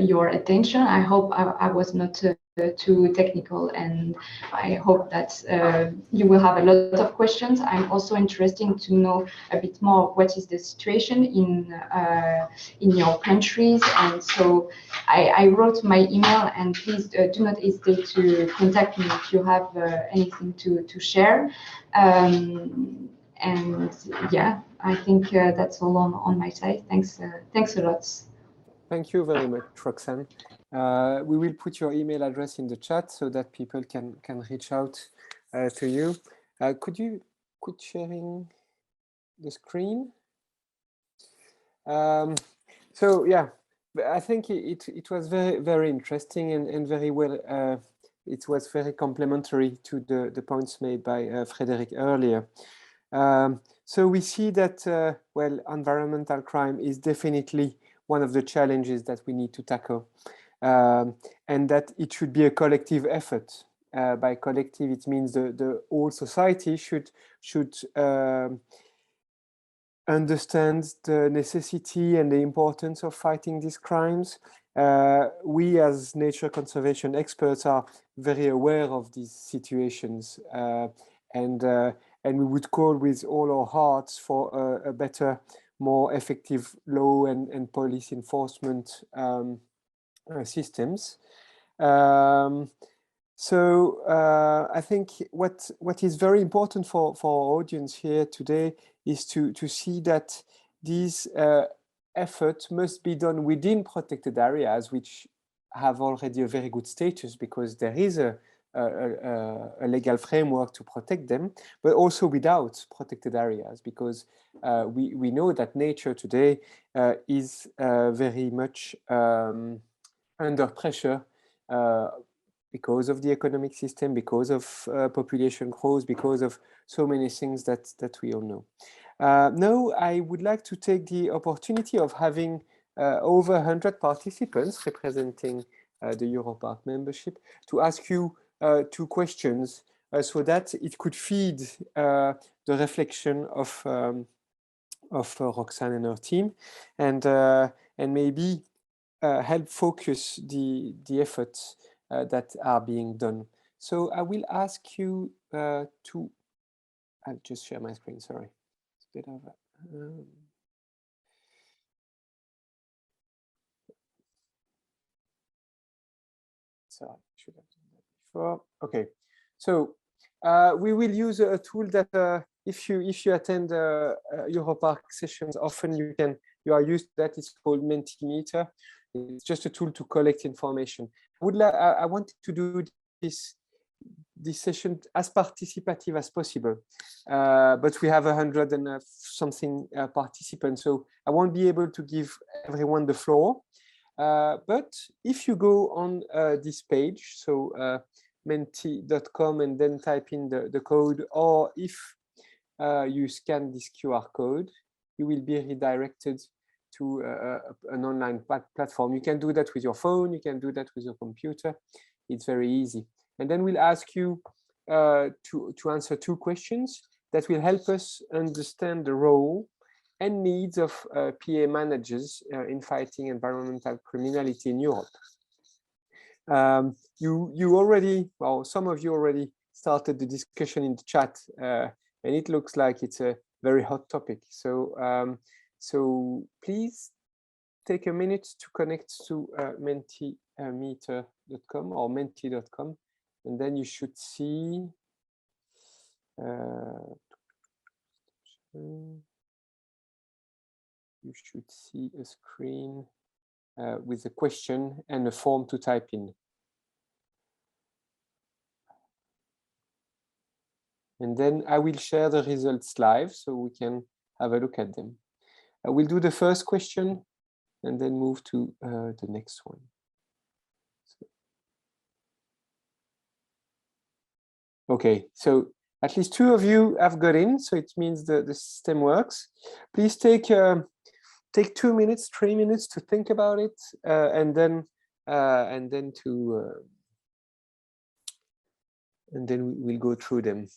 your attention. I hope I was not too technical, and I hope that you will have a lot of questions. I'm also interested to know a bit more what is the situation in your countries, and so I wrote my email, and please do not hesitate to contact me if you have anything to share. And yeah, I think that's all on my side. Thanks a lot. Thank you very much, Roxane. We will put your email address in the chat so that people can reach out to you. Could you quit sharing the screen? So yeah, I think it was very interesting and very well. It was very complementary to the points made by Frederick earlier. So we see that well, environmental crime is definitely one of the challenges that we need to tackle, and that it should be a collective effort. By collective, it means the whole society should understand the necessity and the importance of fighting these crimes. We as nature conservation experts are very aware of these situations, and we would call with all our hearts for a better, more effective law and police enforcement systems. So I think what is very important for our audience here today is to see that these efforts must be done within protected areas, which have already a very good status because there is a legal framework to protect them, but also without protected areas, because we know that nature today is very much under pressure because of the economic system, because of population growth, because of so many things that we all know. Now, I would like to take the opportunity of having over 100 participants representing the Europark membership to ask you 2 questions so that it could feed the reflection of Roxane and her team, and maybe help focus the efforts that are being done. So I will ask you to, I'll just share my screen, sorry. It's a bit of So I should have done that before. Okay, so we will use a tool that if you attend Europark sessions often, you are used to that. It's called Mentimeter. It's just a tool to collect information. I wanted to do this session as participative as possible, but we have 100 and something participants, so I won't be able to give everyone the floor. But if you go on this page, so menti.com, and then type in the code, or if you scan this QR code, you will be redirected to an online platform. You can do that with your phone, you can do that with your computer. It's very easy. And then we'll ask you to answer 2 questions that will help us understand the role and needs of PA managers in fighting environmental criminality in Europe. You already, well, some of you already started the discussion in the chat, and it looks like it's a very hot topic. So, so please take a minute to connect to mentimeter.com or menti.com, and then you should see a screen with a question and a form to type in. And then I will share the results live so we can have a look at them. I will do the first question and then move to the next one. Okay, so at least 2 of you have got in, so it means the system works. Please take 2 minutes, 3 minutes to think about it, and then we'll go through them.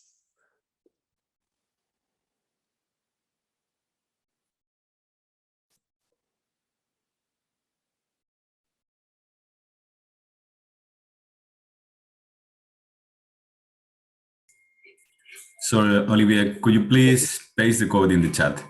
Sorry, Olivier, could you please paste the code in the chat?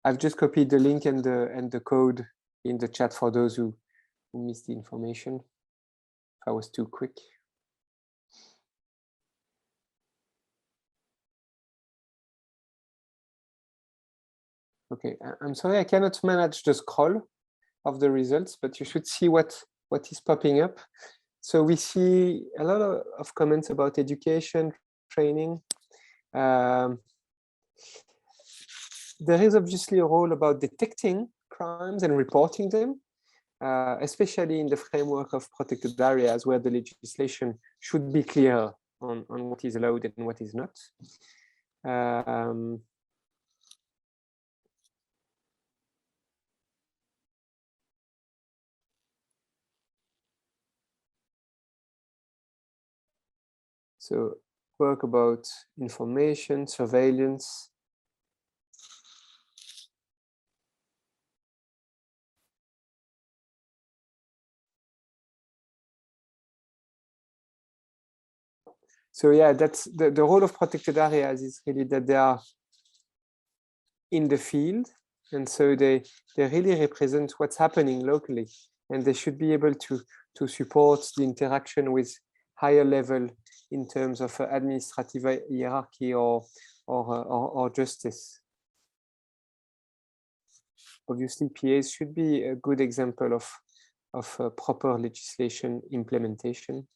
I've just copied the link and the code in the chat for those who missed the information. I was too quick. Okay, I'm sorry, I cannot manage the scroll of the results, but you should see what is popping up. So we see a lot of comments about education, training. There is obviously a role about detecting crimes and reporting them, especially in the framework of protected areas where the legislation should be clear on what is allowed and what is not. So work about information, surveillance. So yeah, that's the role of protected areas is really that they are in the field, and so they really represent what's happening locally, and they should be able to support the interaction with higher level in terms of administrative hierarchy or justice. Obviously, PAs should be a good example of proper legislation implementation.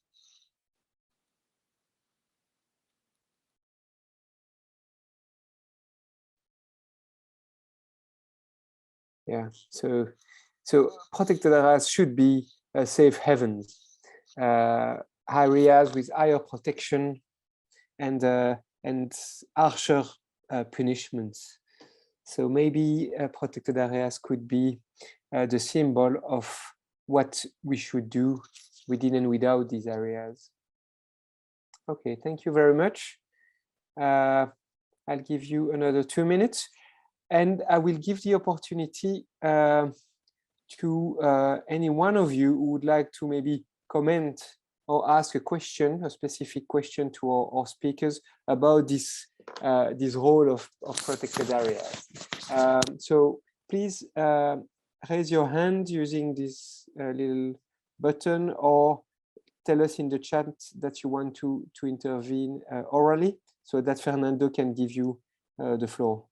Yeah, so protected areas should be safe havens, areas with higher protection and harsher punishments. So maybe protected areas could be the symbol of what we should do within and without these areas. Okay, thank you very much. I'll give you another 2 minutes, and I will give the opportunity to any one of you who would like to maybe comment or ask a question, a specific question to our speakers about this role of protected areas. So please raise your hand using this little button, or tell us in the chat that you want to intervene orally, so that Fernando can give you the floor.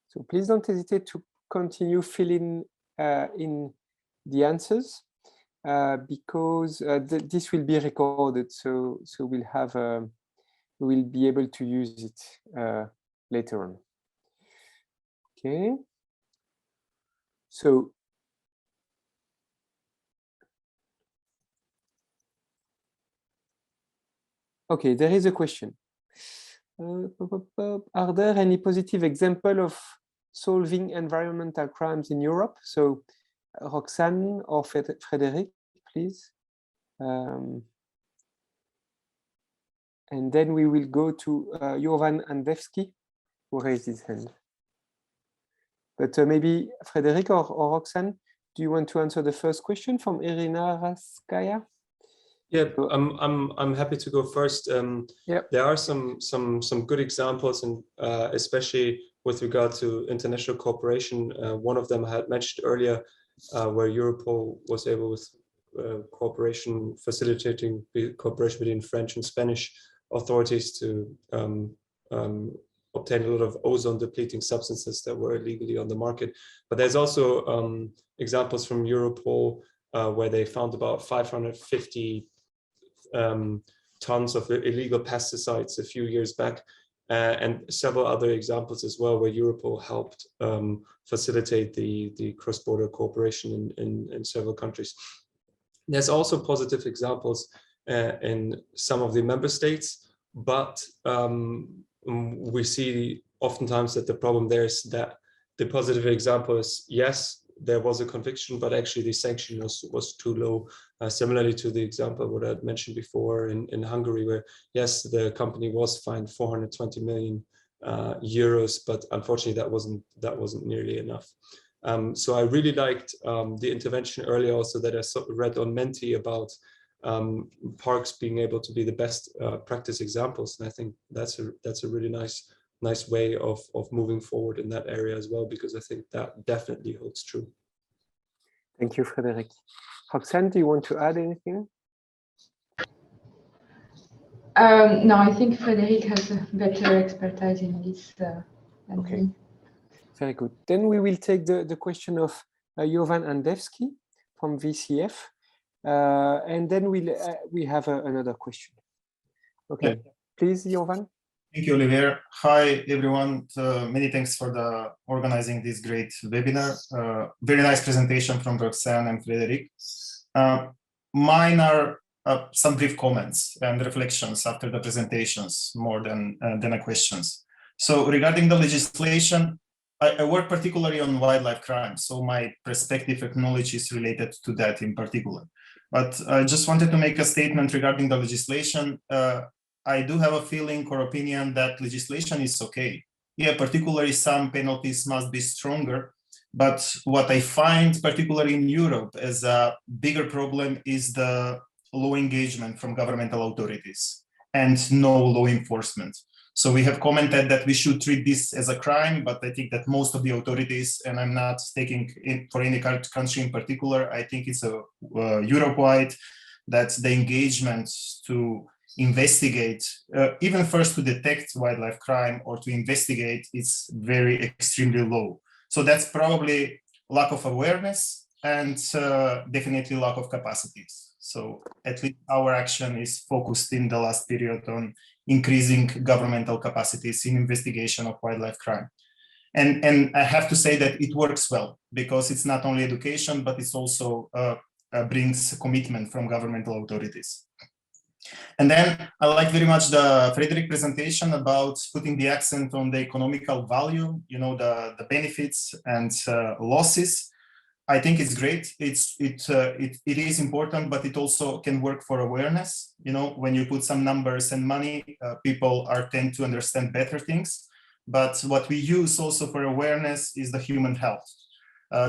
So please don't hesitate to continue filling in the answers, because this will be recorded. So we'll be able to use it later on. Okay. So okay, there is a question. Are there any positive example of solving environmental crimes in Europe? So Roxane or Frédéric, please. And then we will go to Jovan Andewski, who raised his hand. But maybe Frédéric or Roxane, do you want to answer the first question from Irina Raskaya? Yeah, I'm happy to go first. There are some good examples, and especially with regard to international cooperation. One of them I had mentioned earlier, where Europol was able with cooperation, facilitating cooperation between French and Spanish authorities to obtain a lot of ozone depleting substances that were illegally on the market. But there's also examples from Europol where they found about 550 tons of illegal pesticides a few years back, and several other examples as well where Europol helped facilitate the cross-border cooperation in several countries. There's also positive examples in some of the member states, but we see oftentimes that the problem there is that the positive example is, yes, there was a conviction, but actually the sanction was too low. Similarly to the example what I had mentioned before in Hungary, where yes, the company was fined 420 million euros, but unfortunately that wasn't nearly enough. So I really liked the intervention earlier also that I read on Menti about parks being able to be the best practice examples, and I think that's a really nice way of moving forward in that area as well, because I think that definitely holds true. Thank you, Frédéric. Roxane, do you want to add anything? No, I think Frédéric has a better expertise in this than me. Very good. Then we will take the question of Jovan Andewski from VCF, and then we have another question. Okay, yeah. Please, Jovan. Thank you, Olivier. Hi, everyone. Many thanks for organizing this great webinar. Very nice presentation from Roxane and Frédéric. Mine are some brief comments and reflections after the presentations, more than questions. So regarding the legislation, I work particularly on wildlife crime, so my perspective and knowledge is related to that in particular. But I just wanted to make a statement regarding the legislation. I do have a feeling or opinion that legislation is okay. Yeah, particularly some penalties must be stronger. But what I find, particularly in Europe, as a bigger problem is the low engagement from governmental authorities and no law enforcement. So we have commented that we should treat this as a crime, but I think that most of the authorities, and I'm not taking it for any country in particular, I think it's a Europe-wide, that the engagement to investigate, even first to detect wildlife crime or to investigate, is very extremely low. So that's probably lack of awareness and definitely lack of capacities. So at least our action is focused in the last period on increasing governmental capacities in investigation of wildlife crime. And I have to say that it works well, because it's not only education, but it's also brings commitment from governmental authorities. And then I like very much the Frederick presentation about putting the accent on the economical value, you know, the benefits and losses. I think it's great. It is important, but it also can work for awareness. You know, when you put some numbers and money, people tend to understand better things. But what we use also for awareness is the human health.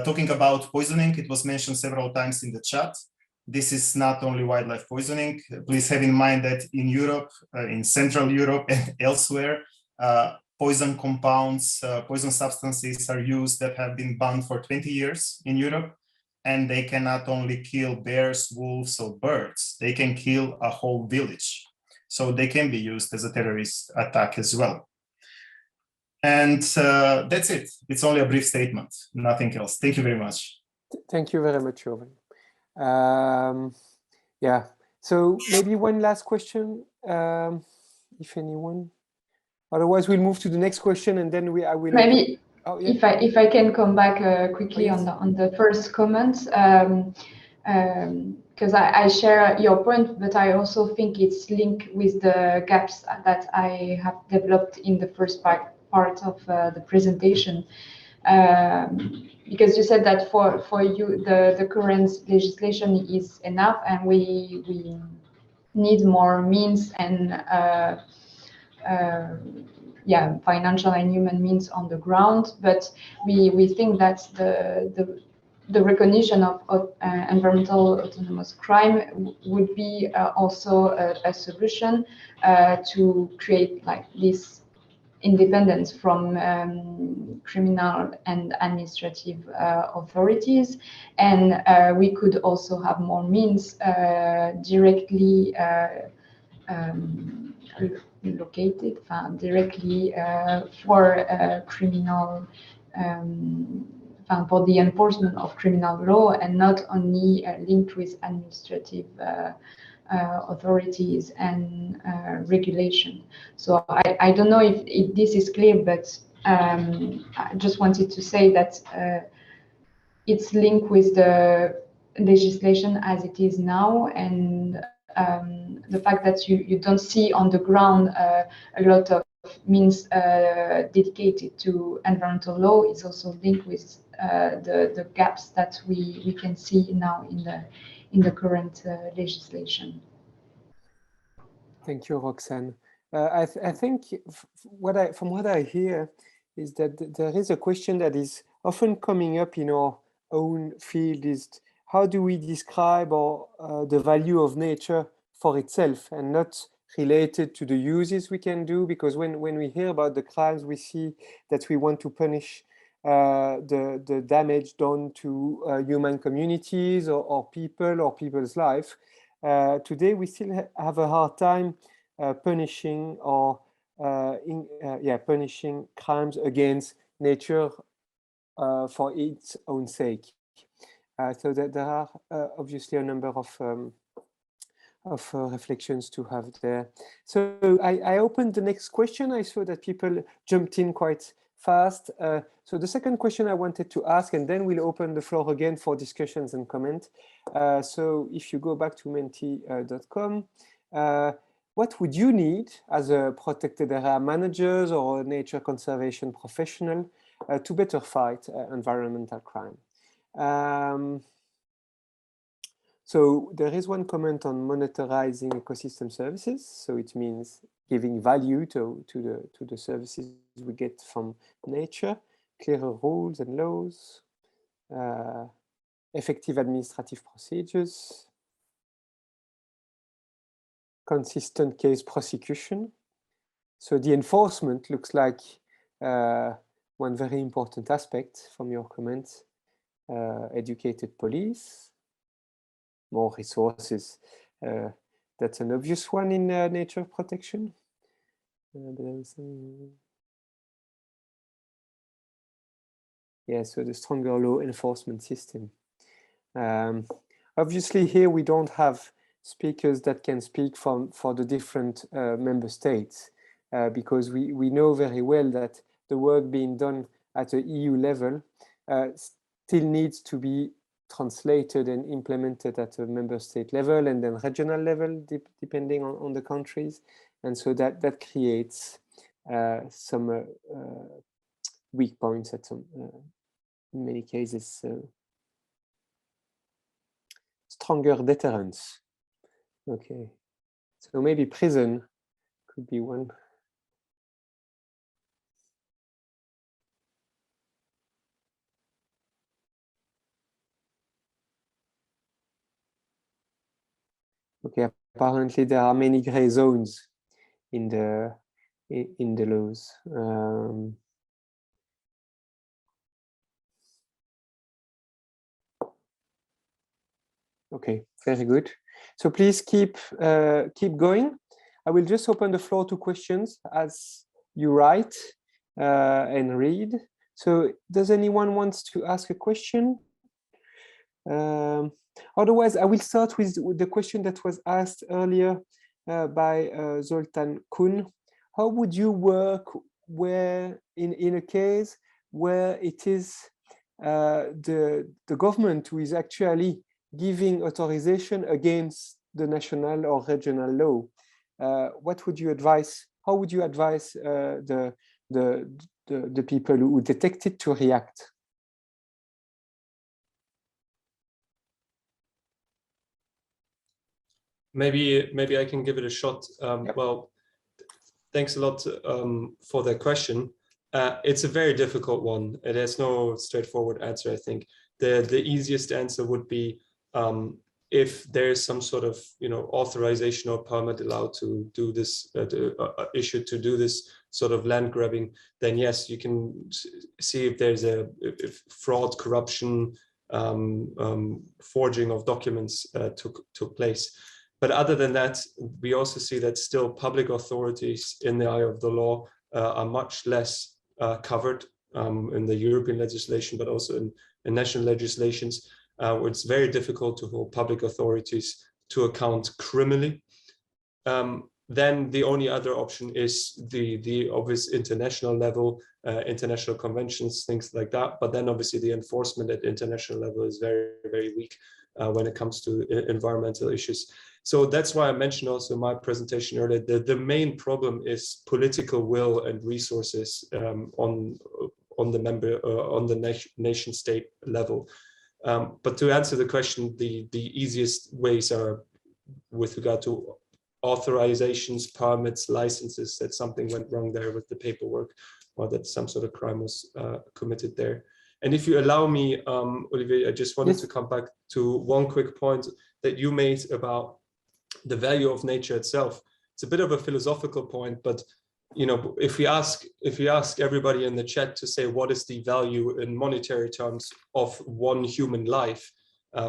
Talking about poisoning, it was mentioned several times in the chat. This is not only wildlife poisoning. Please have in mind that in Europe, in Central Europe and elsewhere, poison compounds, poison substances are used that have been banned for 20 years in Europe. And they can not only kill bears, wolves, or birds, they can kill a whole village. So they can be used as a terrorist attack as well. And that's it. It's only a brief statement, nothing else. Thank you very much. Thank you very much, Jovan. Yeah, so maybe one last question, if anyone. Otherwise, we'll move to the next question, and then I will maybe oh, yeah. if I can come back quickly Please. on the first comment, because I share your point, but I also think it's linked with the gaps that I have developed in the first part of the presentation. Because you said that for you the current legislation is enough, and we need more means and yeah, financial and human means on the ground. But we think that the recognition of environmental autonomous crime would be also a solution to create like this independence from criminal and administrative authorities, and we could also have more means directly located directly for criminal for the enforcement of criminal law, and not only linked with administrative authorities and regulation. So I don't know if this is clear, but I just wanted to say that it's linked with the legislation as it is now, and the fact that you don't see on the ground a lot of means dedicated to environmental law is also linked with the gaps that we can see now in the current legislation. Thank you, Roxanne. I think from what I hear is that there is a question that is often coming up in our own field: is how do we describe the value of nature for itself, and not related to the uses we can do? Because when we hear about the crimes, we see that we want to punish the damage done to human communities or people's life. Today, we still have a hard time punishing punishing crimes against nature for its own sake. So that there are obviously a number of reflections to have there. So I opened the next question. I saw that people jumped in quite fast. So the second question I wanted to ask, and then we'll open the floor again for discussions and comment. So if you go back to menti.com, what would you need as a protected area manager or a nature conservation professional to better fight environmental crime? So there is one comment on monetizing ecosystem services. So it means giving value to the services we get from nature, clearer rules and laws, effective administrative procedures, consistent case prosecution. So the enforcement looks like one very important aspect from your comments. Educated police, more resources. That's an obvious one in nature protection. Yeah, so the stronger law enforcement system. Obviously, here we don't have speakers that can speak for the different member states, because we know very well that the work being done at the EU level still needs to be translated and implemented at a member state level and then regional level, depending on the countries. And so that creates some weak points at some, in many cases. Stronger deterrence. Okay, so maybe prison could be one. Okay, apparently there are many gray zones in the laws. Okay, very good. So please keep going. I will just open the floor to questions as you write and read. So does anyone want to ask a question? Otherwise, I will start with the question that was asked earlier by Zoltán Kun. How would you work where in a case where it is the government who is actually giving authorization against the national or regional law? What would you advise? How would you advise the people who detect it to react? Maybe I can give it a shot. Yep. Well, thanks a lot for that question. It's a very difficult one. It has no straightforward answer, I think. The easiest answer would be if there's some sort of authorization or permit allowed to do this, issued to do this sort of land grabbing, then yes, you can see if there's if fraud, corruption, forging of documents took place. But other than that, we also see that still public authorities in the eye of the law are much less covered in the European legislation, but also in national legislations, where it's very difficult to hold public authorities to account criminally. Then the only other option is the obvious international level, international conventions, things like that. But then obviously the enforcement at international level is very, very weak when it comes to environmental issues. So that's why I mentioned also in my presentation earlier, the main problem is political will and resources on the nation state level. But to answer the question, the easiest ways are with regard to authorizations, permits, licenses, that something went wrong there with the paperwork, or that some sort of crime was committed there. And if you allow me, Olivier, I just wanted to come back to one quick point that you made about the value of nature itself. It's a bit of a philosophical point, but if we ask everybody in the chat to say what is the value in monetary terms of one human life,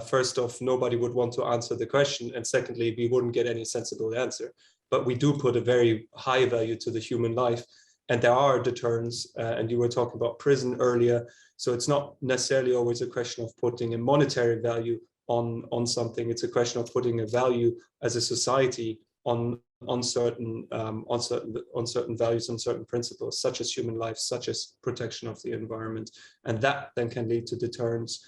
first off, nobody would want to answer the question, and secondly, we wouldn't get any sensible answer. But we do put a very high value to the human life, and there are deterrents, and you were talking about prison earlier, so it's not necessarily always a question of putting a monetary value on something. It's a question of putting a value as a society on certain values, on certain principles, such as human life, such as protection of the environment, and that then can lead to deterrents,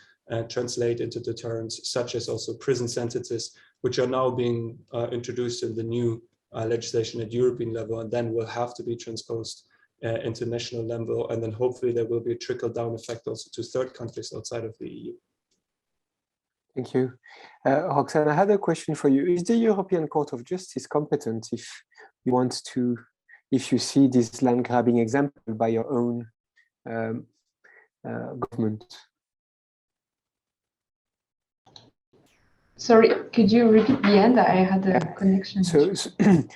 translate into deterrents, such as also prison sentences, which are now being introduced in the new legislation at European level, and then will have to be transposed into national level, and then hopefully there will be a trickle-down effect also to third countries outside of the EU. Thank you. Roxane, I had a question for you. Is the European Court of Justice competent if you want to, if you see this land grabbing example by your own government? Sorry, could you repeat the end? I had a connection. So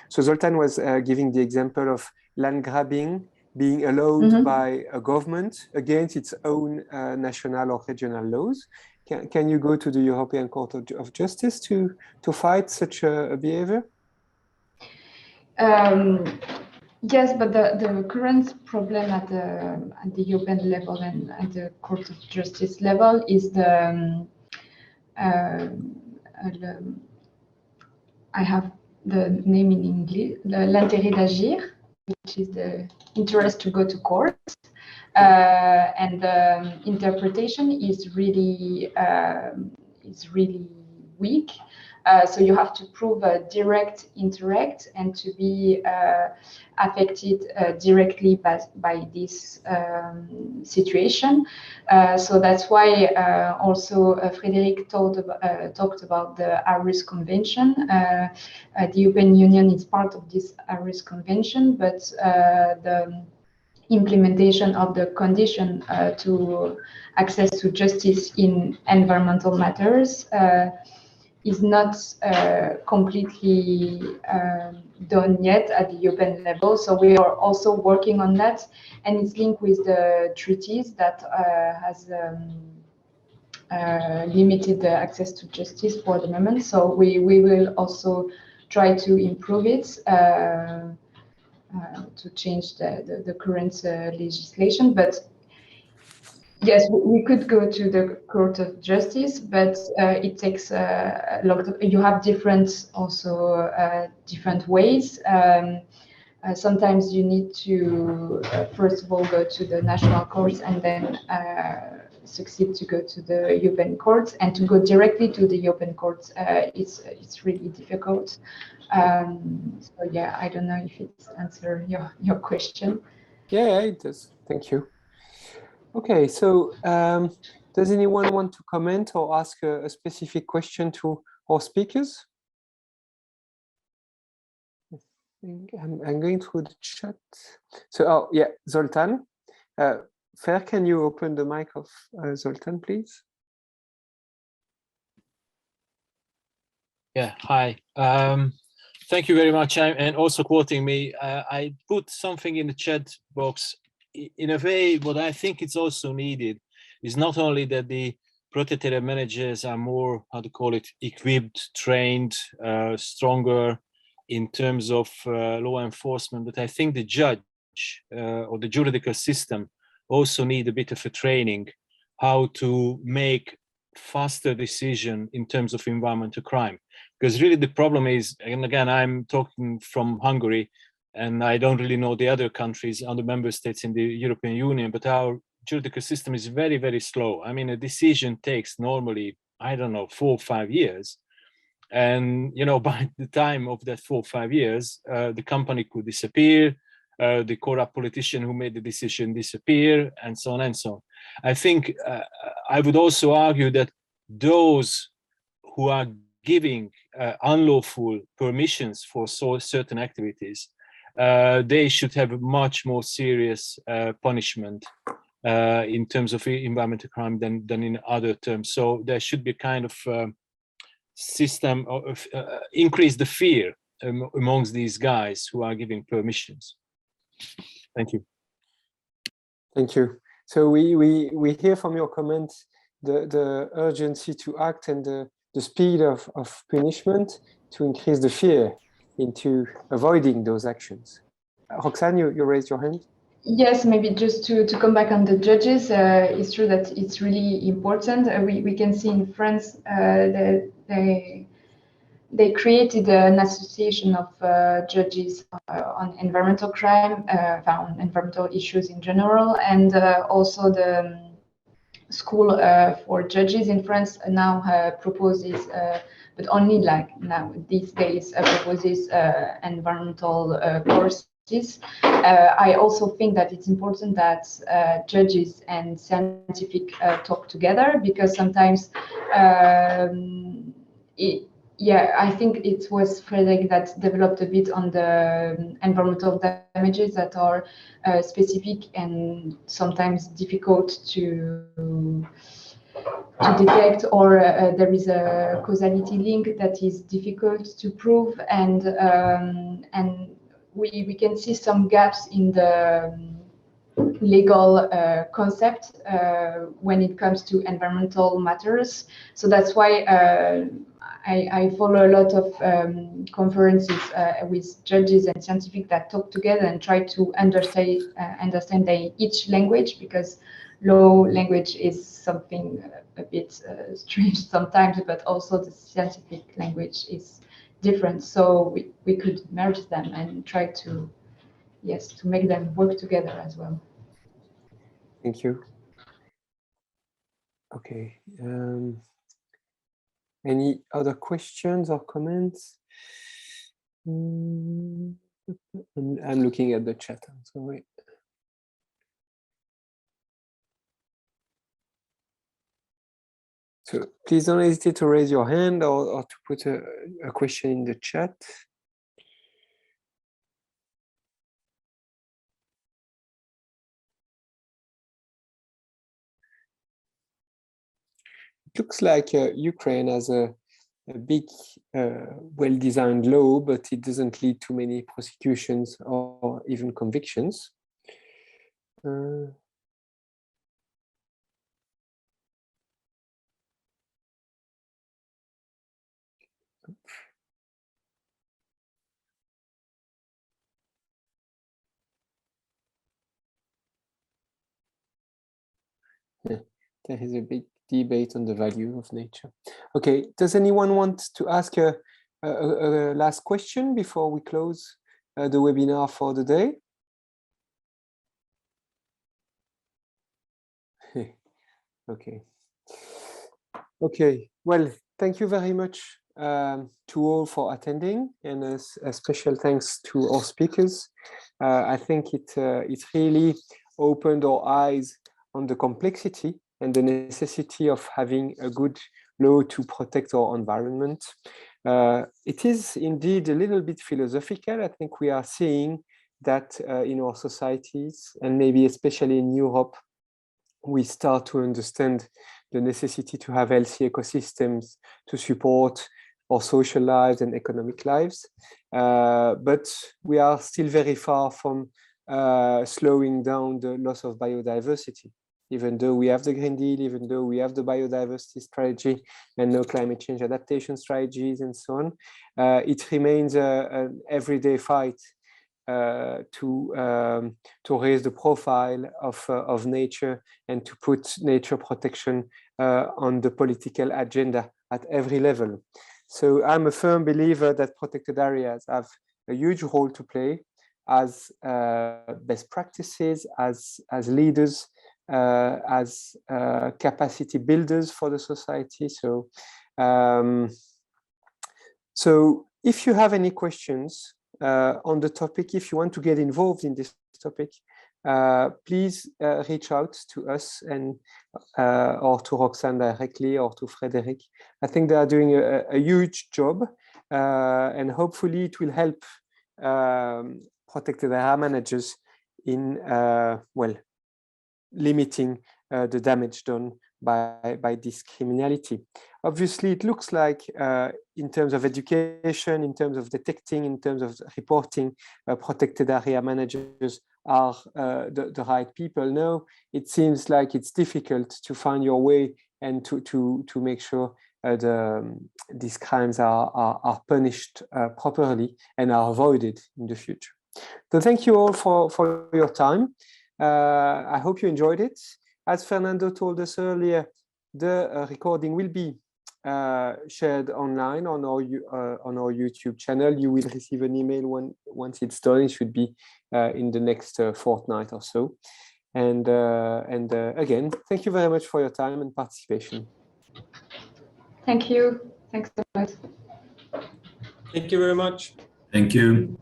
Zoltán was giving the example of land grabbing being allowed by a government against its own national or regional laws. Can you go to the European Court of Justice to fight such a behavior? Yes, but the current problem at the European level and at the Court of Justice level is the I have the name in English, l'intérêt d'agir, which is the interest to go to court, and the interpretation is really weak. So you have to prove a direct, indirect, and to be affected directly by this situation. So that's why also Frédéric talked about the Aarhus Convention. The European Union is part of this Aarhus Convention, but the implementation of the condition to access to justice in environmental matters is not completely done yet at the European level. So we are also working on that, and it's linked with the treaties that has limited the access to justice for the moment. So we will also try to improve it, to change the current legislation. But yes, we could go to the Court of Justice, but it takes a lot of, you have different ways. Sometimes you need to first of all go to the national courts and then succeed to go to the European courts, and to go directly to the European courts. It's really difficult. So yeah, I don't know if it answers your question. Yeah, it does. Thank you. Okay, so does anyone want to comment or ask a specific question to our speakers? I think I'm going through the chat. So, oh yeah, Zoltan. Fer, can you open the mic of Zoltan, please? Yeah, hi. Thank you very much. And also quoting me, I put something in the chat box. In a way, what I think it's also needed is not only that the protected area managers are more, how to call it, equipped, trained, stronger in terms of law enforcement, but I think the judge or the juridical system also need a bit of a training how to make faster decision in terms of environmental crime. Because really the problem is, and again, I'm talking from Hungary, and I don't really know the other countries, other member states in the European Union, but our juridical system is very, very slow. I mean, a decision takes normally, I don't know, 4 or 5 years. And, you know, by the time of that 4 or 5 years, the company could disappear, the corrupt politician who made the decision disappear, and so on and so on. I think I would also argue that those who are giving unlawful permissions for certain activities, they should have much more serious punishment in terms of environmental crime than in other terms. So there should be kind of system of increase the fear amongst these guys who are giving permissions. Thank you. Thank you. So we hear from your comments the urgency to act and the speed of punishment to increase the fear into avoiding those actions. Roxane, you raised your hand. Yes, maybe just to come back on the judges, it's true that it's really important. We can see in France that they created an association of judges on environmental crime, on environmental issues in general, and also the school for judges in France now proposes, but only like now these days, proposes environmental courses. I also think that it's important that judges and scientific talk together, because sometimes I think it was Frédéric that developed a bit on the environmental damages that are specific and sometimes difficult to detect, or there is a causality link that is difficult to prove, and we can see some gaps in the legal concept when it comes to environmental matters. So that's why I follow a lot of conferences with judges and scientific that talk together and try to understand each language, because law language is something a bit strange sometimes, but also the scientific language is different. So we could merge them and try to, yes, to make them work together as well. Thank you. Okay. Any other questions or comments? I'm looking at the chat. I'm sorry. So please don't hesitate to raise your hand or to put a question in the chat. It looks like Ukraine has a big, well-designed law, but it doesn't lead to many prosecutions or even convictions. Yeah, there is a big debate on the value of nature. Okay, does anyone want to ask a last question before we close the webinar for the day? Okay. Okay, well, thank you very much to all for attending, and a special thanks to our speakers. I think it really opened our eyes on the complexity and the necessity of having a good law to protect our environment. It is indeed a little bit philosophical. I think we are seeing that in our societies, and maybe especially in Europe, we start to understand the necessity to have healthy ecosystems to support our social lives and economic lives. But we are still very far from slowing down the loss of biodiversity. Even though we have the Green Deal, even though we have the biodiversity strategy and no climate change adaptation strategies and so on, it remains an everyday fight to raise the profile of nature and to put nature protection on the political agenda at every level. So I'm a firm believer that protected areas have a huge role to play as best practices, as leaders, as capacity builders for the society. So, so if you have any questions on the topic, if you want to get involved in this topic, please reach out to us and or to Roxane directly or to Frédéric. I think they are doing a huge job, and hopefully it will help protected area managers in well, limiting the damage done by this criminality. Obviously, it looks like in terms of education, in terms of detecting, in terms of reporting, protected area managers are the right people. No, it seems like it's difficult to find your way and to make sure these crimes are punished properly and are avoided in the future. So thank you all for your time. I hope you enjoyed it. As Fernando told us earlier, the recording will be shared online on our YouTube channel. You will receive an email once it's done. It should be in the next fortnight or so. And again, thank you very much for your time and participation. Thank you. Thanks so much. Thank you very much. Thank you.